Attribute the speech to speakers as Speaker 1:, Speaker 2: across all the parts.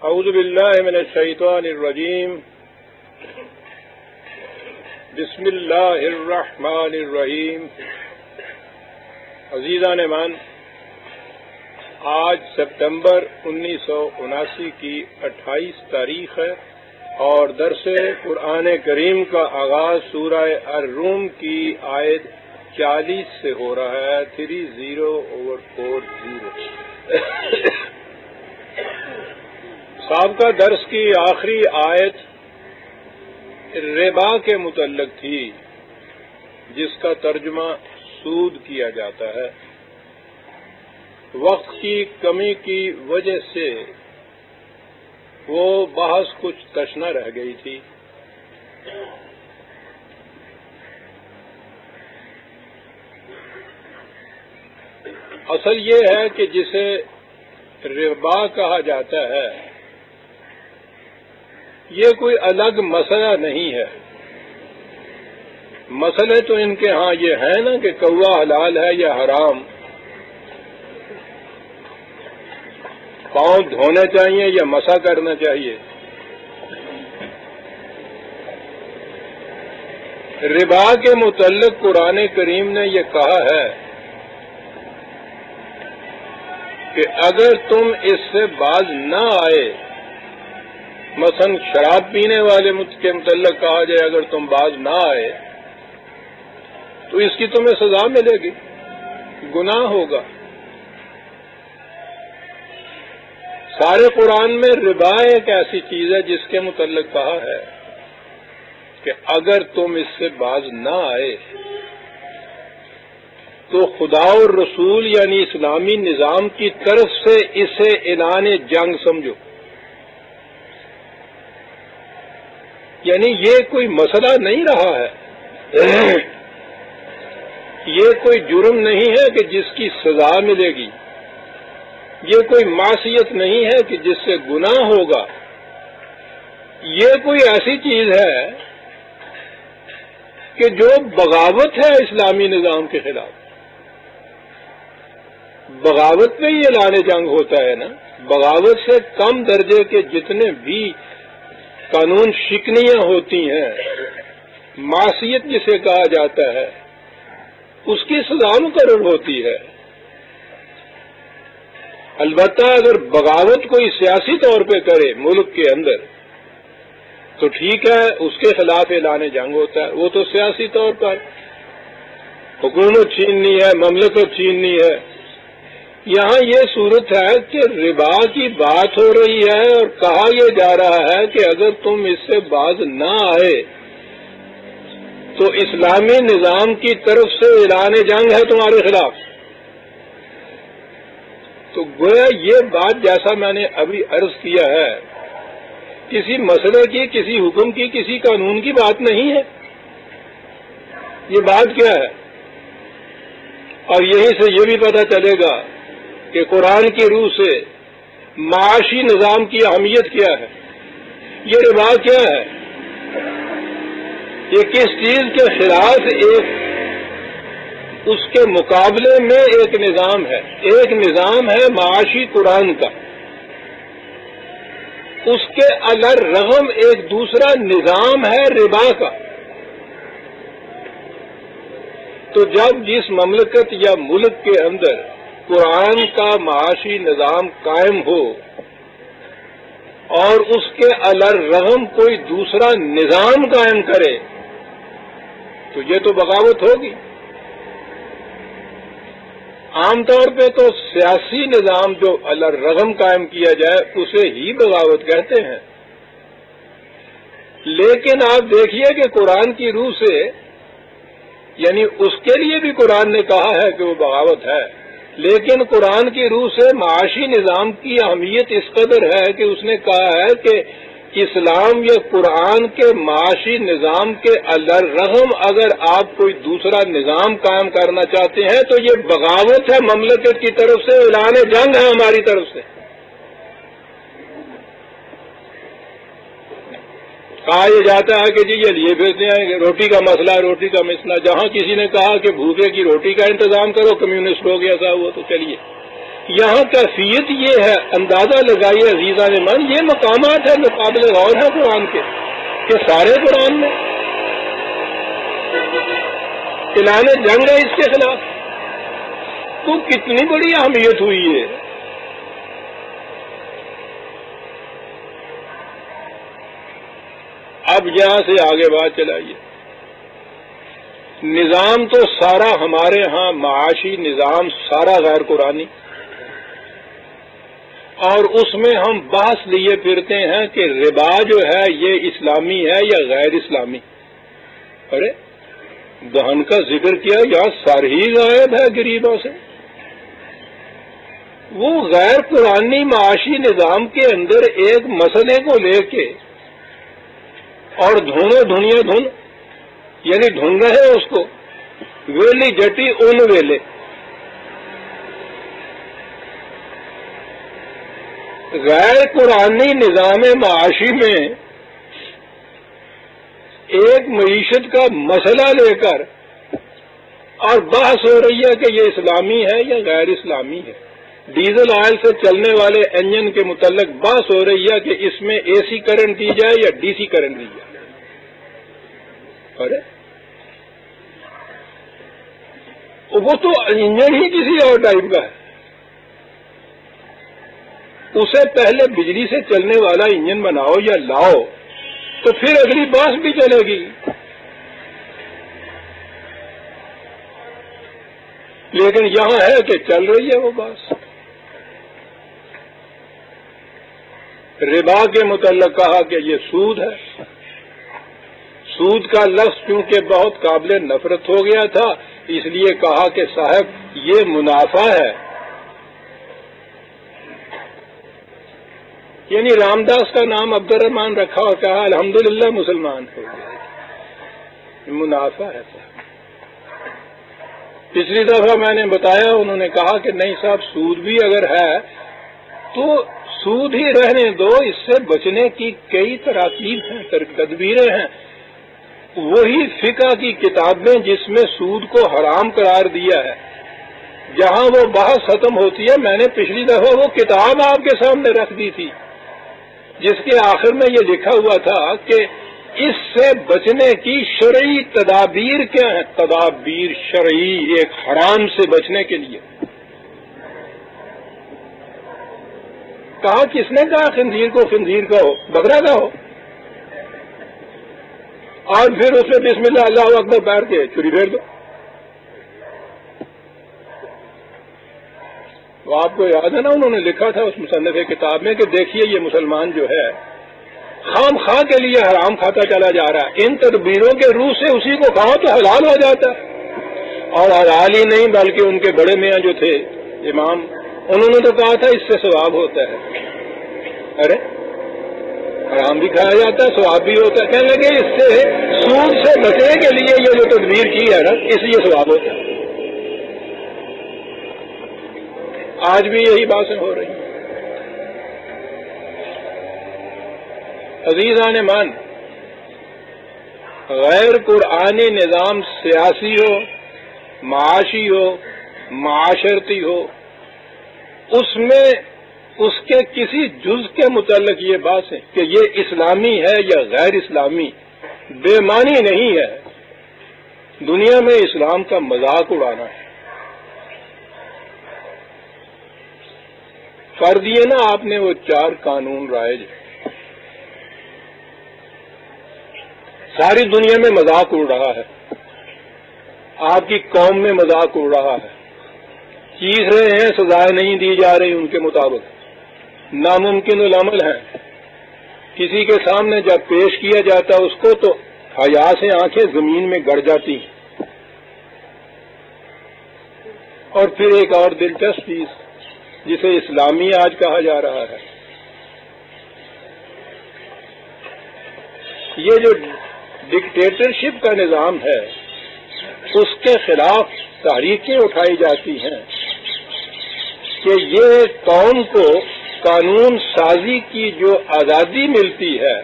Speaker 1: اعوذ باللہ من الشیطان الرجیم بسم اللہ الرحمن الرحیم. عزیزان مان، آج سپتمبر 1979 کی 28 تاریخ ہے اور درس قرآن کریم کا آغاز سورہ الروم کی آیت 40 سے ہو رہا ہے. 30/40. سابقہ درس کی آخری آیت ربا کے متعلق تھی، جس کا ترجمہ سود کیا جاتا ہے. وقت کی کمی کی وجہ سے وہ بحث کچھ تشنہ رہ گئی تھی. اصل یہ ہے کہ جسے ربا کہا جاتا ہے یہ کوئی الگ مسئلہ نہیں ہے. مسئلے تو ان کے ہاں یہ ہے نا کہ کوا حلال ہے یا حرام، پاؤں دھونے چاہیے یا مسح کرنا چاہیے. ربا کے متعلق قرآن کریم نے یہ کہا ہے کہ اگر تم اس سے باز نہ آئے، مثلا شراب پینے والے کے متعلق کہا جائے اگر تم باز نہ آئے تو اس کی تمہیں سزا ملے گی، گناہ ہوگا. سارے قرآن میں ربا ایک ایسی چیز ہے جس کے متعلق کہا ہے کہ اگر تم اس سے باز نہ آئے تو خدا اور رسول یعنی اسلامی نظام کی طرف سے اسے اعلان جنگ سمجھو. یعنی یہ کوئی مسئلہ نہیں رہا ہے، یہ کوئی جرم نہیں ہے کہ جس کی سزا ملے گی، یہ کوئی معصیت نہیں ہے کہ جس سے گناہ ہوگا. یہ کوئی ایسی چیز ہے کہ جو بغاوت ہے اسلامی نظام کے خلاف. بغاوت پہ ہی اعلان جنگ ہوتا ہے نا. بغاوت سے کم درجے کے جتنے بھی قانون شکنیاں ہوتی ہیں، معصیت جسے کہا جاتا ہے، اس کی سزا مقرر ہوتی ہے. البتہ اگر بغاوت کوئی سیاسی طور پہ کرے ملک کے اندر تو ٹھیک ہے، اس کے خلاف اعلان جنگ ہوتا ہے. وہ تو سیاسی طور پر حکومت چھیننی ہے، مملکت چھیننی ہے. یہاں یہ صورت ہے کہ ربا کی بات ہو رہی ہے اور کہا یہ جا رہا ہے کہ اگر تم اس سے باز نہ آئے تو اسلامی نظام کی طرف سے اعلان جنگ ہے تمہارے خلاف. تو گویا یہ بات جیسا میں نے ابھی عرض کیا ہے کسی مسئلے کی، کسی حکم کی، کسی قانون کی بات نہیں ہے. یہ بات کیا ہے؟ اور یہیں سے یہ بھی پتہ چلے گا کہ قرآن کی روح سے معاشی نظام کی اہمیت کیا ہے. یہ ربا کیا ہے؟ یہ کس چیز کے خلاف اس کے مقابلے میں ایک نظام ہے. ایک نظام ہے معاشی قرآن کا، اس کے الرغم ایک دوسرا نظام ہے ربا کا. تو جب جس مملکت یا ملک کے اندر قرآن کا معاشی نظام قائم ہو اور اس کے الرغم کوئی دوسرا نظام قائم کرے تو یہ تو بغاوت ہوگی. عام طور پہ تو سیاسی نظام جو الرغم قائم کیا جائے اسے ہی بغاوت کہتے ہیں. لیکن آپ دیکھیے کہ قرآن کی روح سے یعنی اس کے لیے بھی قرآن نے کہا ہے کہ وہ بغاوت ہے، لیکن قرآن کی روح سے معاشی نظام کی اہمیت اس قدر ہے کہ اس نے کہا ہے کہ اسلام یا قرآن کے معاشی نظام کے الرغم اگر آپ کوئی دوسرا نظام قائم کرنا چاہتے ہیں تو یہ بغاوت ہے مملکت کی طرف سے، اعلان جنگ ہے ہماری طرف سے. کہا یہ جاتا ہے کہ جی یہ لیے بھیجتے ہیں کہ روٹی کا مسئلہ، روٹی کا مسئلہ. جہاں کسی نے کہا کہ بھوکے کی روٹی کا انتظام کرو، کمیونسٹ ہو گیا تھا وہ، تو چلیے یہاں کیفیت یہ ہے، اندازہ لگائیے عزیزان من، یہ مقامات ہیں جو قابل غور ہیں قرآن کے، کہ سارے قرآن میں اعلان جنگ ہے اس کے خلاف، تو کتنی بڑی اہمیت ہوئی ہے۔ اب یہاں سے آگے بات چلائیے۔ نظام تو سارا ہمارے ہاں معاشی نظام سارا غیر قرآنی، اور اس میں ہم بحث لیے پھرتے ہیں کہ ربا جو ہے یہ اسلامی ہے یا غیر اسلامی۔ ارے دہن کا ذکر کیا، یہاں سر ہی غائب ہے غریبوں سے۔ وہ غیر قرآنی معاشی نظام کے اندر ایک مسئلے کو لے کے اور دھونے دھنیا دھن، یعنی ڈھونڈ رہے ہیں اس کو، ویلی جٹی ان ویلے۔ غیر قرآنی نظام معاشی میں ایک معیشت کا مسئلہ لے کر اور بحث ہو رہی ہے کہ یہ اسلامی ہے یا غیر اسلامی ہے۔ ڈیزل آئل سے چلنے والے انجن کے متعلق بحث ہو رہی ہے کہ اس میں اے سی کرنٹ دی جائے یا ڈی سی کرنٹ دی جائے۔ ارے وہ تو انجن ہی کسی اور ٹائپ کا ہے، اسے پہلے بجلی سے چلنے والا انجن بناؤ یا لاؤ تو پھر اگلی بات بھی چلے گی۔ لیکن یہاں ہے کہ چل رہی ہے وہ بات۔ ربا کے متعلق کہا کہ یہ سود ہے۔ سود کا لفظ کیونکہ بہت قابل نفرت ہو گیا تھا، اس لیے کہا کہ صاحب یہ منافع ہے۔ یعنی رام داس کا نام عبد الرحمان رکھا اور کہا الحمدللہ مسلمان ہو گئے، منافع ہے صاحب۔ پچھلی دفعہ میں نے بتایا، انہوں نے کہا کہ نہیں صاحب سود بھی اگر ہے تو سود ہی رہنے دو، اس سے بچنے کی کئی تراکیب ہیں، تدبیریں ہیں۔ وہی فقہ کی کتابیں جس میں سود کو حرام قرار دیا ہے، جہاں وہ بحث ختم ہوتی ہے، میں نے پچھلی دفعہ وہ کتاب آپ کے سامنے رکھ دی تھی جس کے آخر میں یہ لکھا ہوا تھا کہ اس سے بچنے کی شرعی تدابیر کیا ہیں، تدابیر شرعی ایک حرام سے بچنے کے لیے۔ کہا کس نے کہا خنزیر کو خنزیر کا ہو، بکرا کا ہو، اور پھر اس میں بسم اللہ اللہ اکبر پیر کے چوری پھیر دو۔ تو آپ کو یاد ہے نا، انہوں نے لکھا تھا اس مصنف کتاب میں کہ دیکھیے یہ مسلمان جو ہے خام خواہ کے لیے حرام کھاتا چلا جا رہا ہے، ان تدبیروں کے روح سے اسی کو کھاؤ تو حلال ہو جاتا ہے۔ اور حلال ہی نہیں بلکہ ان کے بڑے میاں جو تھے امام، انہوں نے تو کہا تھا اس سے ثواب ہوتا ہے۔ ارے حرام بھی کھایا جاتا ہے، ثواب بھی ہوتا ہے۔ کہنے لگے اس سے سود سے بچنے کے لیے یہ جو تدبیر کی ہے نا، اس لیے ثواب ہوتا ہے۔ آج بھی یہی باتیں ہو رہی ہیں۔ عزیزان من، غیر قرآنی نظام سیاسی ہو، معاشی ہو، معاشرتی ہو، اس میں اس کے کسی جز کے متعلق یہ بات ہے کہ یہ اسلامی ہے یا غیر اسلامی، بے معنی نہیں ہے۔ دنیا میں اسلام کا مذاق اڑانا ہے۔ کر دیے نا آپ نے وہ 4 قانون رائج، ساری دنیا میں مذاق اڑ رہا ہے، آپ کی قوم میں مذاق اڑ رہا ہے، چیز رہے ہیں، سزائیں نہیں دی جا رہی ان کے مطابق، ناممکن العمل ہیں۔ کسی کے سامنے جب پیش کیا جاتا ہے اس کو تو حیا سے آنکھیں زمین میں گڑ جاتی ہیں۔ اور پھر ایک اور دلچسپ چیز جسے اسلامی آج کہا جا رہا ہے، یہ جو ڈکٹیٹرشپ کا نظام ہے اس کے خلاف تحریکیں اٹھائی جاتی ہیں کہ یہ قوم کو قانون سازی کی جو آزادی ملتی ہے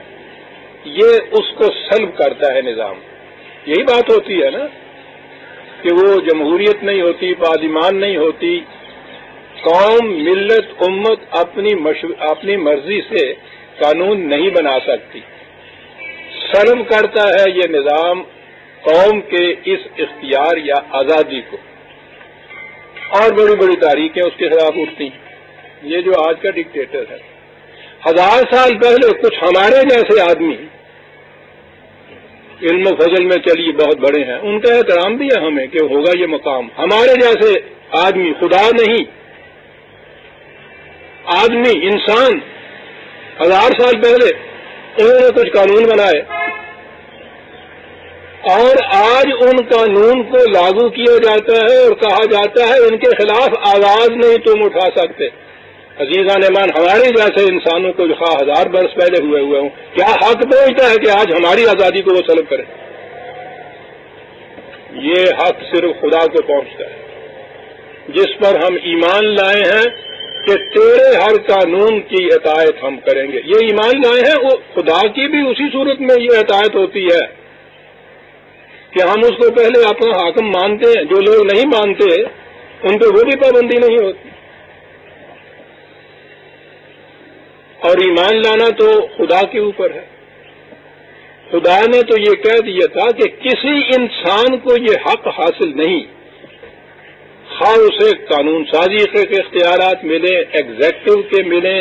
Speaker 1: یہ اس کو سلب کرتا ہے نظام۔ یہی بات ہوتی ہے نا کہ وہ جمہوریت نہیں ہوتی، پارلیمان نہیں ہوتی، قوم، ملت، امت اپنی مرضی سے قانون نہیں بنا سکتی. سلب کرتا ہے یہ نظام قوم کے اس اختیار یا آزادی کو، اور بڑی بڑی تاریخیں اس کے خلاف اٹھتی ہیں. یہ جو آج کا ڈکٹیٹر ہے، 1000 سال پہلے کچھ ہمارے جیسے آدمی علم و فضل میں چلیے بہت بڑے ہیں، ان کا احترام بھی ہے ہمیں کہ ہوگا یہ مقام. ہمارے جیسے آدمی، خدا نہیں، آدمی، انسان، 1000 سال پہلے انہوں نے کچھ قانون بنائے، اور آج ان قانون کو لاگو کیا جاتا ہے اور کہا جاتا ہے ان کے خلاف آواز نہیں تم اٹھا سکتے. عزیزان ایمان، ہمارے جیسے انسانوں کو جو 1000 برس پہلے ہوئے ہوں، کیا حق پہنچتا ہے کہ آج ہماری آزادی کو وہ سلب کرے؟ یہ حق صرف خدا کو پہنچتا ہے، جس پر ہم ایمان لائے ہیں کہ تیرے ہر قانون کی اطاعت ہم کریں گے. یہ ایمان لائے ہیں، وہ خدا کی بھی اسی صورت میں یہ اطاعت ہوتی ہے کہ ہم اس کو پہلے اپنا حاکم مانتے ہیں. جو لوگ نہیں مانتے ان پہ وہ بھی پابندی نہیں ہوتی. اور ایمان لانا تو خدا کے اوپر ہے. خدا نے تو یہ کہہ دیا تھا کہ کسی انسان کو یہ حق حاصل نہیں، خواہ اسے قانون سازی کے اختیارات ملے، ایگزیکٹو کے ملے،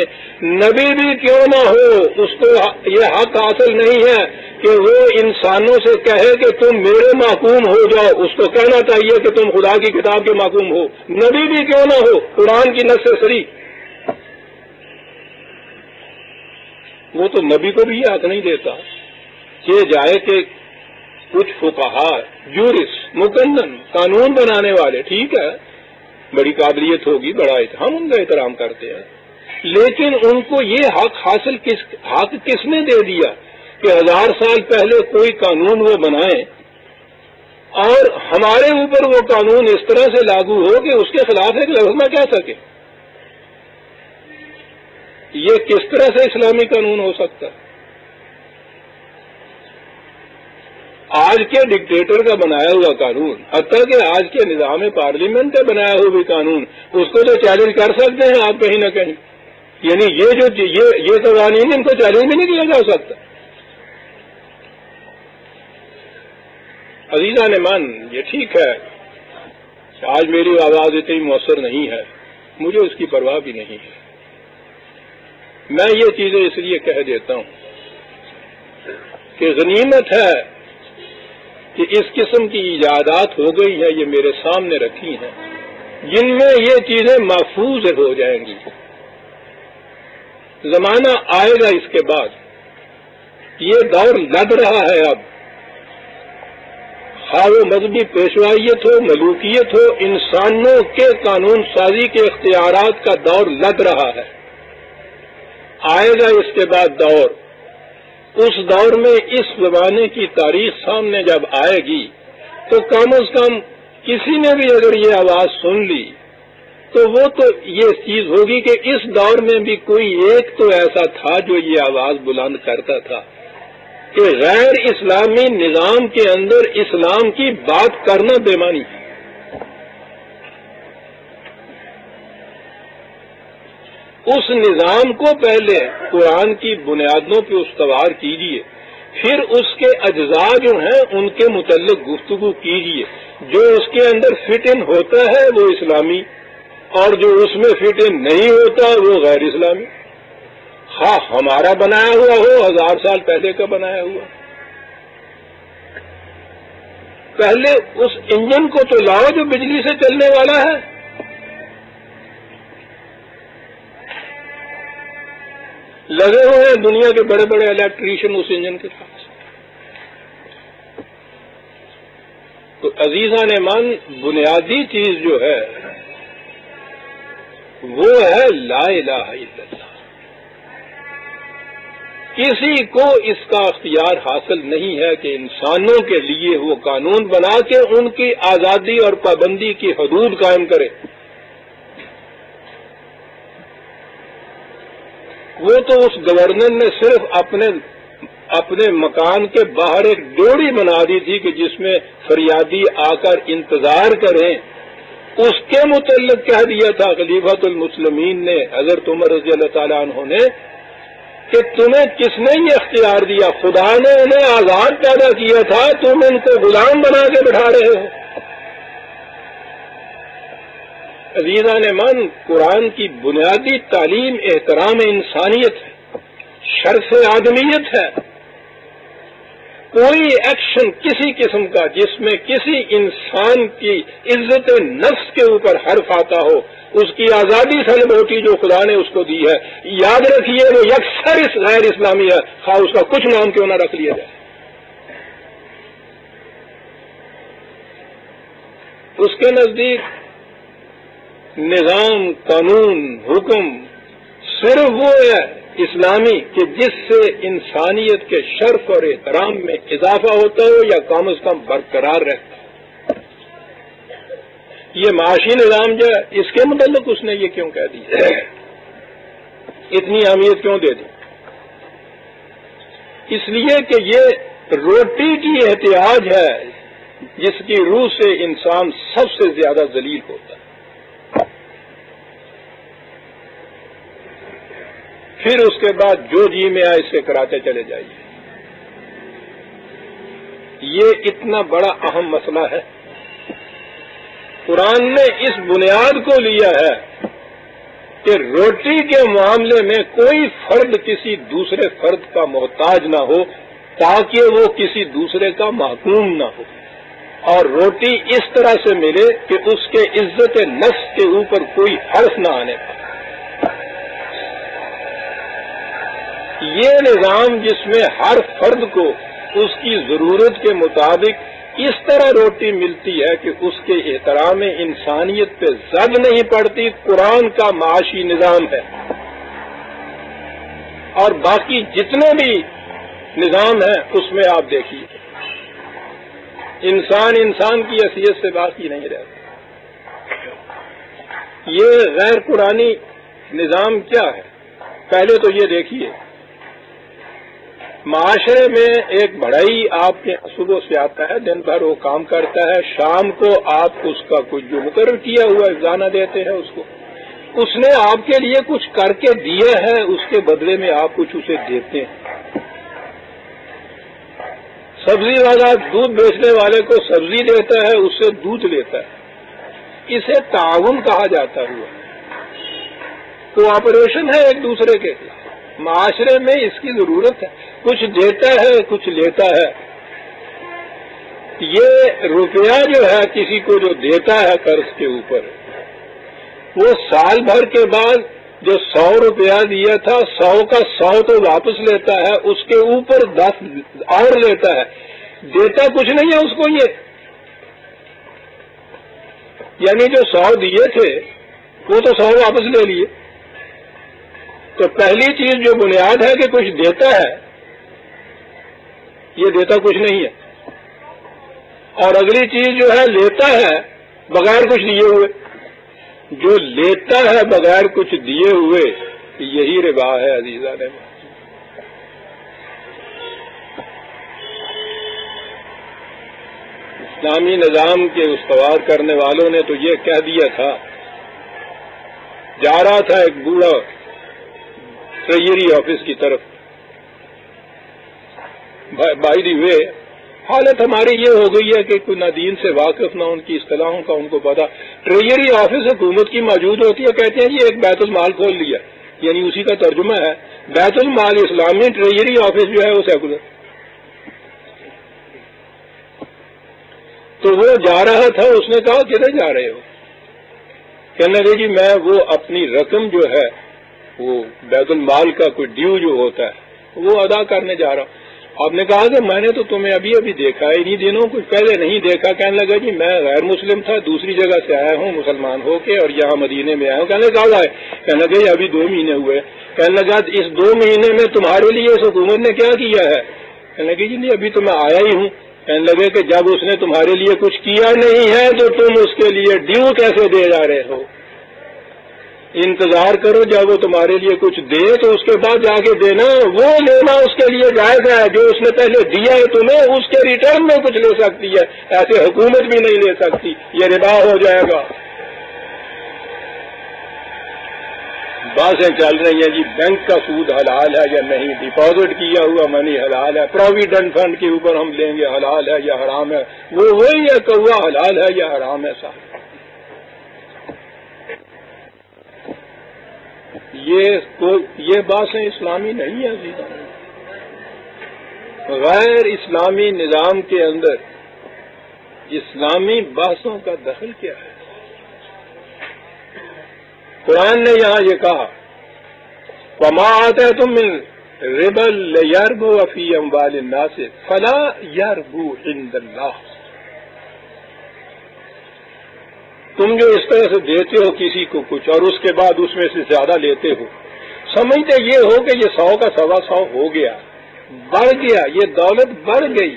Speaker 1: نبی بھی کیوں نہ ہو، اس کو یہ حق حاصل نہیں ہے کہ وہ انسانوں سے کہے کہ تم میرے محکوم ہو جاؤ. اس کو کہنا چاہیے کہ تم خدا کی کتاب کے محکوم ہو، نبی بھی کیوں نہ ہو، قرآن کی نص سری. وہ تو نبی کو بھی یہ حق نہیں دیتا کہ جائے کہ کچھ فقہا، جورسٹ، مقنن، قانون بنانے والے، ٹھیک ہے بڑی قابلیت ہوگی، بڑا ہم ان کا احترام کرتے ہیں، لیکن ان کو یہ حق حاصل کس نے دے دیا کہ 1000 سال پہلے کوئی قانون وہ بنائیں اور ہمارے اوپر وہ قانون اس طرح سے لاگو ہو کہ اس کے خلاف ایک لفظ نہ کہہ سکے؟ یہ کس طرح سے اسلامی قانون ہو سکتا ہے؟ آج کے ڈکٹیٹر کا بنایا ہوا قانون، حتیٰ کہ آج کے نظام پارلیمنٹ کا بنایا ہوا بھی قانون، اس کو تو چیلنج کر سکتے ہیں آپ کہیں نہ کہیں. یعنی یہ قوانین ان کو چیلنج بھی نہیں کیا جا سکتا. عزیزان ایمان، یہ ٹھیک ہے آج میری آواز اتنی مؤثر نہیں ہے، مجھے اس کی پرواہ بھی نہیں ہے. میں یہ چیزیں اس لیے کہہ دیتا ہوں کہ غنیمت ہے کہ اس قسم کی ایجادات ہو گئی ہیں، یہ میرے سامنے رکھی ہیں، جن میں یہ چیزیں محفوظ ہو جائیں گی. زمانہ آئے گا اس کے بعد، یہ دور لگ رہا ہے اب، خواہ وہ مذہبی پیشوائیت ہو، ملوکیت ہو، انسانوں کے قانون سازی کے اختیارات کا دور لگ رہا ہے. آئے گا اس کے بعد دور، اس دور میں اس زمانے کی تاریخ سامنے جب آئے گی تو کم از کم کسی نے بھی اگر یہ آواز سن لی تو وہ تو یہ چیز ہوگی کہ اس دور میں بھی کوئی ایک تو ایسا تھا جو یہ آواز بلند کرتا تھا کہ غیر اسلامی نظام کے اندر اسلام کی بات کرنا بے معنی ہے. اس نظام کو پہلے قرآن کی بنیادوں پہ استوار کیجیے، پھر اس کے اجزاء جو ہیں ان کے متعلق گفتگو کیجیے. جو اس کے اندر فٹ ان ہوتا ہے وہ اسلامی، اور جو اس میں فٹ ان نہیں ہوتا وہ غیر اسلامی، خواہ ہمارا بنایا ہوا ہو، 1000 سال پہلے کا بنایا ہوا. پہلے اس انجن کو تو لاؤ جو بجلی سے چلنے والا ہے. لگے ہوئے ہیں دنیا کے بڑے بڑے الیکٹریشین اس انجن کے پاس. تو عزیزان ایمان، بنیادی چیز جو ہے وہ ہے لا الہ الا اللہ. کسی کو اس کا اختیار حاصل نہیں ہے کہ انسانوں کے لیے وہ قانون بنا کے ان کی آزادی اور پابندی کی حدود قائم کرے. وہ تو اس گورنر نے صرف اپنے مکان کے باہر ایک ڈیوڑی بنا دی تھی کہ جس میں فریادی آ کر انتظار کریں اس کے متعلق کہہ دیا تھا خلیفۃ المسلمین نے حضرت عمر رضی اللہ تعالیٰ عنہ نے کہ تمہیں کس نے یہ اختیار دیا؟ خدا نے انہیں آزاد پیدا کیا تھا، تم ان کو غلام بنا کے بٹھا رہے ہو۔ عزیزان من، قرآن کی بنیادی تعلیم احترام انسانیت ہے، شرف آدمیت ہے۔ کوئی ایکشن کسی قسم کا جس میں کسی انسان کی عزت نفس کے اوپر حرف آتا ہو، اس کی آزادی سلبوٹی جو خدا نے اس کو دی ہے، یاد رکھیے وہ یکسر غیر اسلامی ہے، خواہ اس کا کچھ نام کیوں نہ رکھ لیا جائے۔ اس کے نزدیک نظام، قانون، حکم صرف وہ ہے اسلامی کہ جس سے انسانیت کے شرف اور احترام میں اضافہ ہوتا ہو یا کم از کم برقرار رہتا ہو۔ یہ معاشی نظام جو ہے، اس کے متعلق اس نے یہ کیوں کہہ دی، اتنی اہمیت کیوں دے دی؟ اس لیے کہ یہ روٹی کی احتیاج ہے جس کی روح سے انسان سب سے زیادہ ذلیل ہوتا ہے۔ پھر اس کے بعد جو جی میں آئے اس سے کراتے چلے جائیے۔ یہ اتنا بڑا اہم مسئلہ ہے، قرآن نے اس بنیاد کو لیا ہے کہ روٹی کے معاملے میں کوئی فرد کسی دوسرے فرد کا محتاج نہ ہو تاکہ وہ کسی دوسرے کا محکوم نہ ہو، اور روٹی اس طرح سے ملے کہ اس کے عزت نفس کے اوپر کوئی حرف نہ آنے پائے۔ یہ نظام جس میں ہر فرد کو اس کی ضرورت کے مطابق اس طرح روٹی ملتی ہے کہ اس کے احترام انسانیت پہ زد نہیں پڑتی، قرآن کا معاشی نظام ہے۔ اور باقی جتنے بھی نظام ہیں اس میں آپ دیکھیے انسان کی حیثیت سے باقی نہیں رہتا۔ یہ غیر قرآنی نظام کیا ہے؟ پہلے تو یہ دیکھیے، معاشرے میں ایک بڑھئی آپ کے صبح سے آتا ہے، دن بھر وہ کام کرتا ہے، شام کو آپ اس کا کچھ جو مقرر کیا ہوا گانا دیتے ہیں اس کو، اس نے آپ کے لیے کچھ کر کے دیا ہے، اس کے بدلے میں آپ کچھ اسے دیتے ہیں۔ سبزی والا دودھ بیچنے والے کو سبزی دیتا ہے، اس سے دودھ لیتا ہے، اسے تعاون کہا جاتا ہوا، کوآپریشن ہے ایک دوسرے کے ساتھ۔ معاشرے میں اس کی ضرورت ہے، کچھ دیتا ہے کچھ لیتا ہے۔ یہ روپیہ جو ہے کسی کو جو دیتا ہے قرض کے اوپر، وہ سال بھر کے بعد جو 100 روپیہ دیا تھا 100 کا 100 تو واپس لیتا ہے، اس کے اوپر 10 اور لیتا ہے، دیتا کچھ نہیں ہے اس کو یہ، یعنی جو 100 دیے تھے وہ تو 100 واپس لے لیے۔ تو پہلی چیز جو بنیاد ہے کہ کچھ دیتا ہے، یہ دیتا کچھ نہیں ہے، اور اگلی چیز جو ہے لیتا ہے بغیر کچھ دیے ہوئے، جو لیتا ہے بغیر کچھ دیے ہوئے، یہی ربا ہے عزیزان۔ اسلامی نظام کے استوار کرنے والوں نے تو یہ کہہ دیا تھا، جا رہا تھا ایک بوڑھا ٹریجری آفس کی طرف، بائی دی وے حالت ہماری یہ ہو گئی ہے کہ کوئی نہ دین سے واقف نہ ان کی اصطلاحوں کا ان کو پتا، ٹریجری آفس حکومت کی موجود ہوتی ہے، کہتے ہیں جی ایک بیت المال کھول لیا، یعنی اسی کا ترجمہ ہے بیت المال اسلامی، ٹریجری آفس جو ہے وہ سیکولر۔ تو وہ جا رہا تھا، اس نے کہا کدھر جا رہے ہو؟ کہنے لگے جی میں وہ اپنی رقم جو ہے وہ بیت المال کا کوئی ڈیو جو ہوتا ہے وہ ادا کرنے جا رہا ہوں۔ آپ نے کہا کہ میں نے تو تمہیں ابھی دیکھا ہے، انہی دنوں کچھ پہلے نہیں دیکھا۔ کہنے لگا جی میں غیر مسلم تھا، دوسری جگہ سے آیا ہوں مسلمان ہو کے، اور یہاں مدینے میں آیا ہوں۔ کہنے لگا آئے؟ کہنے لگا جی ابھی 2 مہینے ہوئے۔ کہنے لگا اس 2 مہینے میں تمہارے لیے اس حکومت نے کیا کیا ہے؟ کہنے لگا جی نہیں ابھی تو میں آیا ہی ہوں۔ کہنے لگے کہ جب اس نے تمہارے لیے کچھ کیا نہیں ہے تو تم اس کے لیے ڈیو کیسے دے جا رہے ہو؟ انتظار کرو جب وہ تمہارے لیے کچھ دے تو اس کے بعد جا کے دینا، وہ لینا اس کے لیے جائز ہے، جو اس نے پہلے دیا ہے تمہیں اس کے ریٹرن میں کچھ لے سکتی ہے، ایسے حکومت بھی نہیں لے سکتی، یہ ربا ہو جائے گا۔ باتیں چل رہی ہیں جی بینک کا سود حلال ہے یا نہیں، ڈپازٹ کیا ہوا منی حلال ہے، پروویڈنٹ فنڈ کے اوپر ہم لیں گے حلال ہے یا حرام ہے، وہ وہی ہے کوا حلال ہے یا حرام ہے صاحب. یہ باتیں اسلامی نہیں ہے عزیزان. غیر اسلامی نظام کے اندر اسلامی بحثوں کا دخل کیا ہے؟ قرآن نے یہاں یہ کہا وَمَا آتَيْتُم مِّن رِبًا لِيَرْبُوَ فِي أَمْوَالِ النَّاسِ فَلَا يَرْبُو عِندَ اللَّهِ. تم جو اس طرح سے دیتے ہو کسی کو کچھ اور اس کے بعد اس میں سے زیادہ لیتے ہو، سمجھتے یہ ہو کہ یہ 100 کا 125 ہو گیا، بڑھ گیا، یہ دولت بڑھ گئی.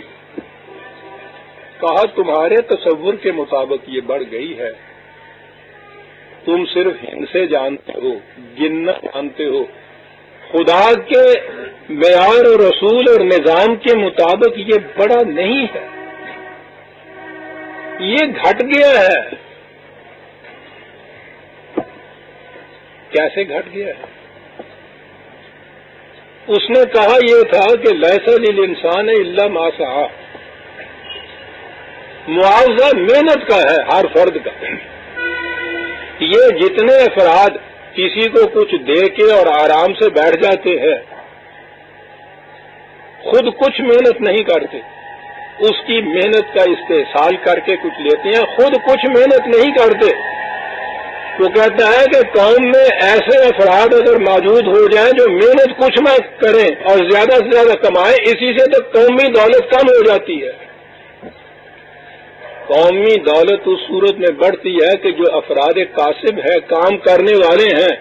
Speaker 1: کہا تمہارے تصور کے مطابق یہ بڑھ گئی ہے، تم صرف ہندسے جانتے ہو، گننا جانتے ہو. خدا کے معیار اور رسول اور نظام کے مطابق یہ بڑا نہیں ہے، یہ گھٹ گیا ہے. کیسے گھٹ گیا ہے؟ اس نے کہا یہ تھا کہ لیس للانسان الا ما سعی، معاوضہ محنت کا ہے ہر فرد کا. یہ جتنے افراد کسی کو کچھ دے کے اور آرام سے بیٹھ جاتے ہیں، خود کچھ محنت نہیں کرتے، اس کی محنت کا استحصال کر کے کچھ لیتے ہیں، خود کچھ محنت نہیں کرتے. وہ کہتا ہے کہ قوم میں ایسے افراد اگر موجود ہو جائیں جو محنت کچھ نہ کریں اور زیادہ سے زیادہ کمائیں، اسی سے تو قومی دولت کم ہو جاتی ہے. قومی دولت اس صورت میں بڑھتی ہے کہ جو افراد کاسب ہے، کام کرنے والے ہیں،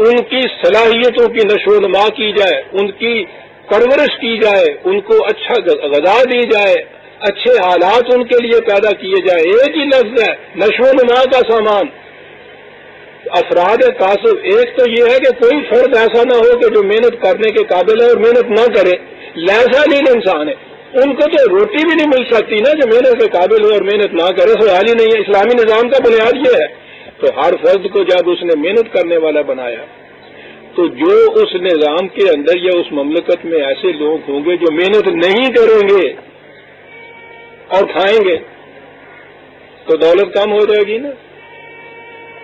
Speaker 1: ان کی صلاحیتوں کی نشو و نما کی جائے، ان کی پرورش کی جائے، ان کو اچھا غذا دی جائے، اچھے حالات ان کے لیے پیدا کیے جائے. ایک ہی لفظ ہے نشو و نما کا سامان. افراد کاسب، ایک تو یہ ہے کہ کوئی فرد ایسا نہ ہو کہ جو محنت کرنے کے قابل ہے اور محنت نہ کرے. لیسا انسان ہے، ان کو تو روٹی بھی نہیں مل سکتی نا جو محنت کے قابل ہو اور محنت نہ کرے، سوال ہی نہیں ہے. اسلامی نظام کا بنیاد یہ ہے. تو ہر فرد کو جب اس نے محنت کرنے والا بنایا تو جو اس نظام کے اندر یا اس مملکت میں ایسے لوگ ہوں گے جو محنت نہیں کریں گے اور کھائیں گے تو دولت کم ہو جائے گی نا.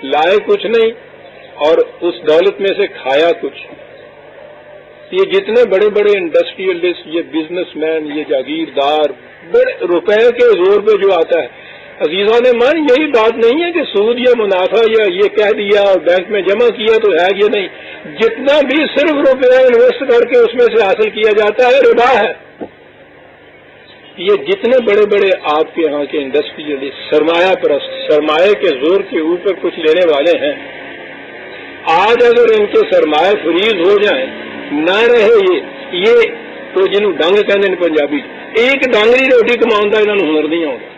Speaker 1: لائے کچھ نہیں اور اس دولت میں سے کھایا کچھ. یہ جتنے بڑے بڑے انڈسٹریلسٹ، یہ بزنس مین، یہ جاگیردار، بڑے روپے کے زور پہ جو آتا ہے، عزیزان مان یہی بات نہیں ہے کہ سود یا منافع یا یہ کہہ دیا اور بینک میں جمع کیا تو ہے یہ نہیں. جتنا بھی صرف روپیہ انویسٹ کر کے اس میں سے حاصل کیا جاتا ہے ربا ہے. یہ جتنے بڑے بڑے آپ کے یہاں کے انڈسٹریلسٹ، سرمایہ پرست، سرمایہ کے زور کے اوپر کچھ لینے والے ہیں، آج اگر ان کے سرمایہ فریز ہو جائیں، نہ رہے یہ تو جنہوں ڈنگ کہتے ہیں پنجابی، ایک ڈانگری روٹی کماؤں انہوں نے ہنر نہیں ہوگا.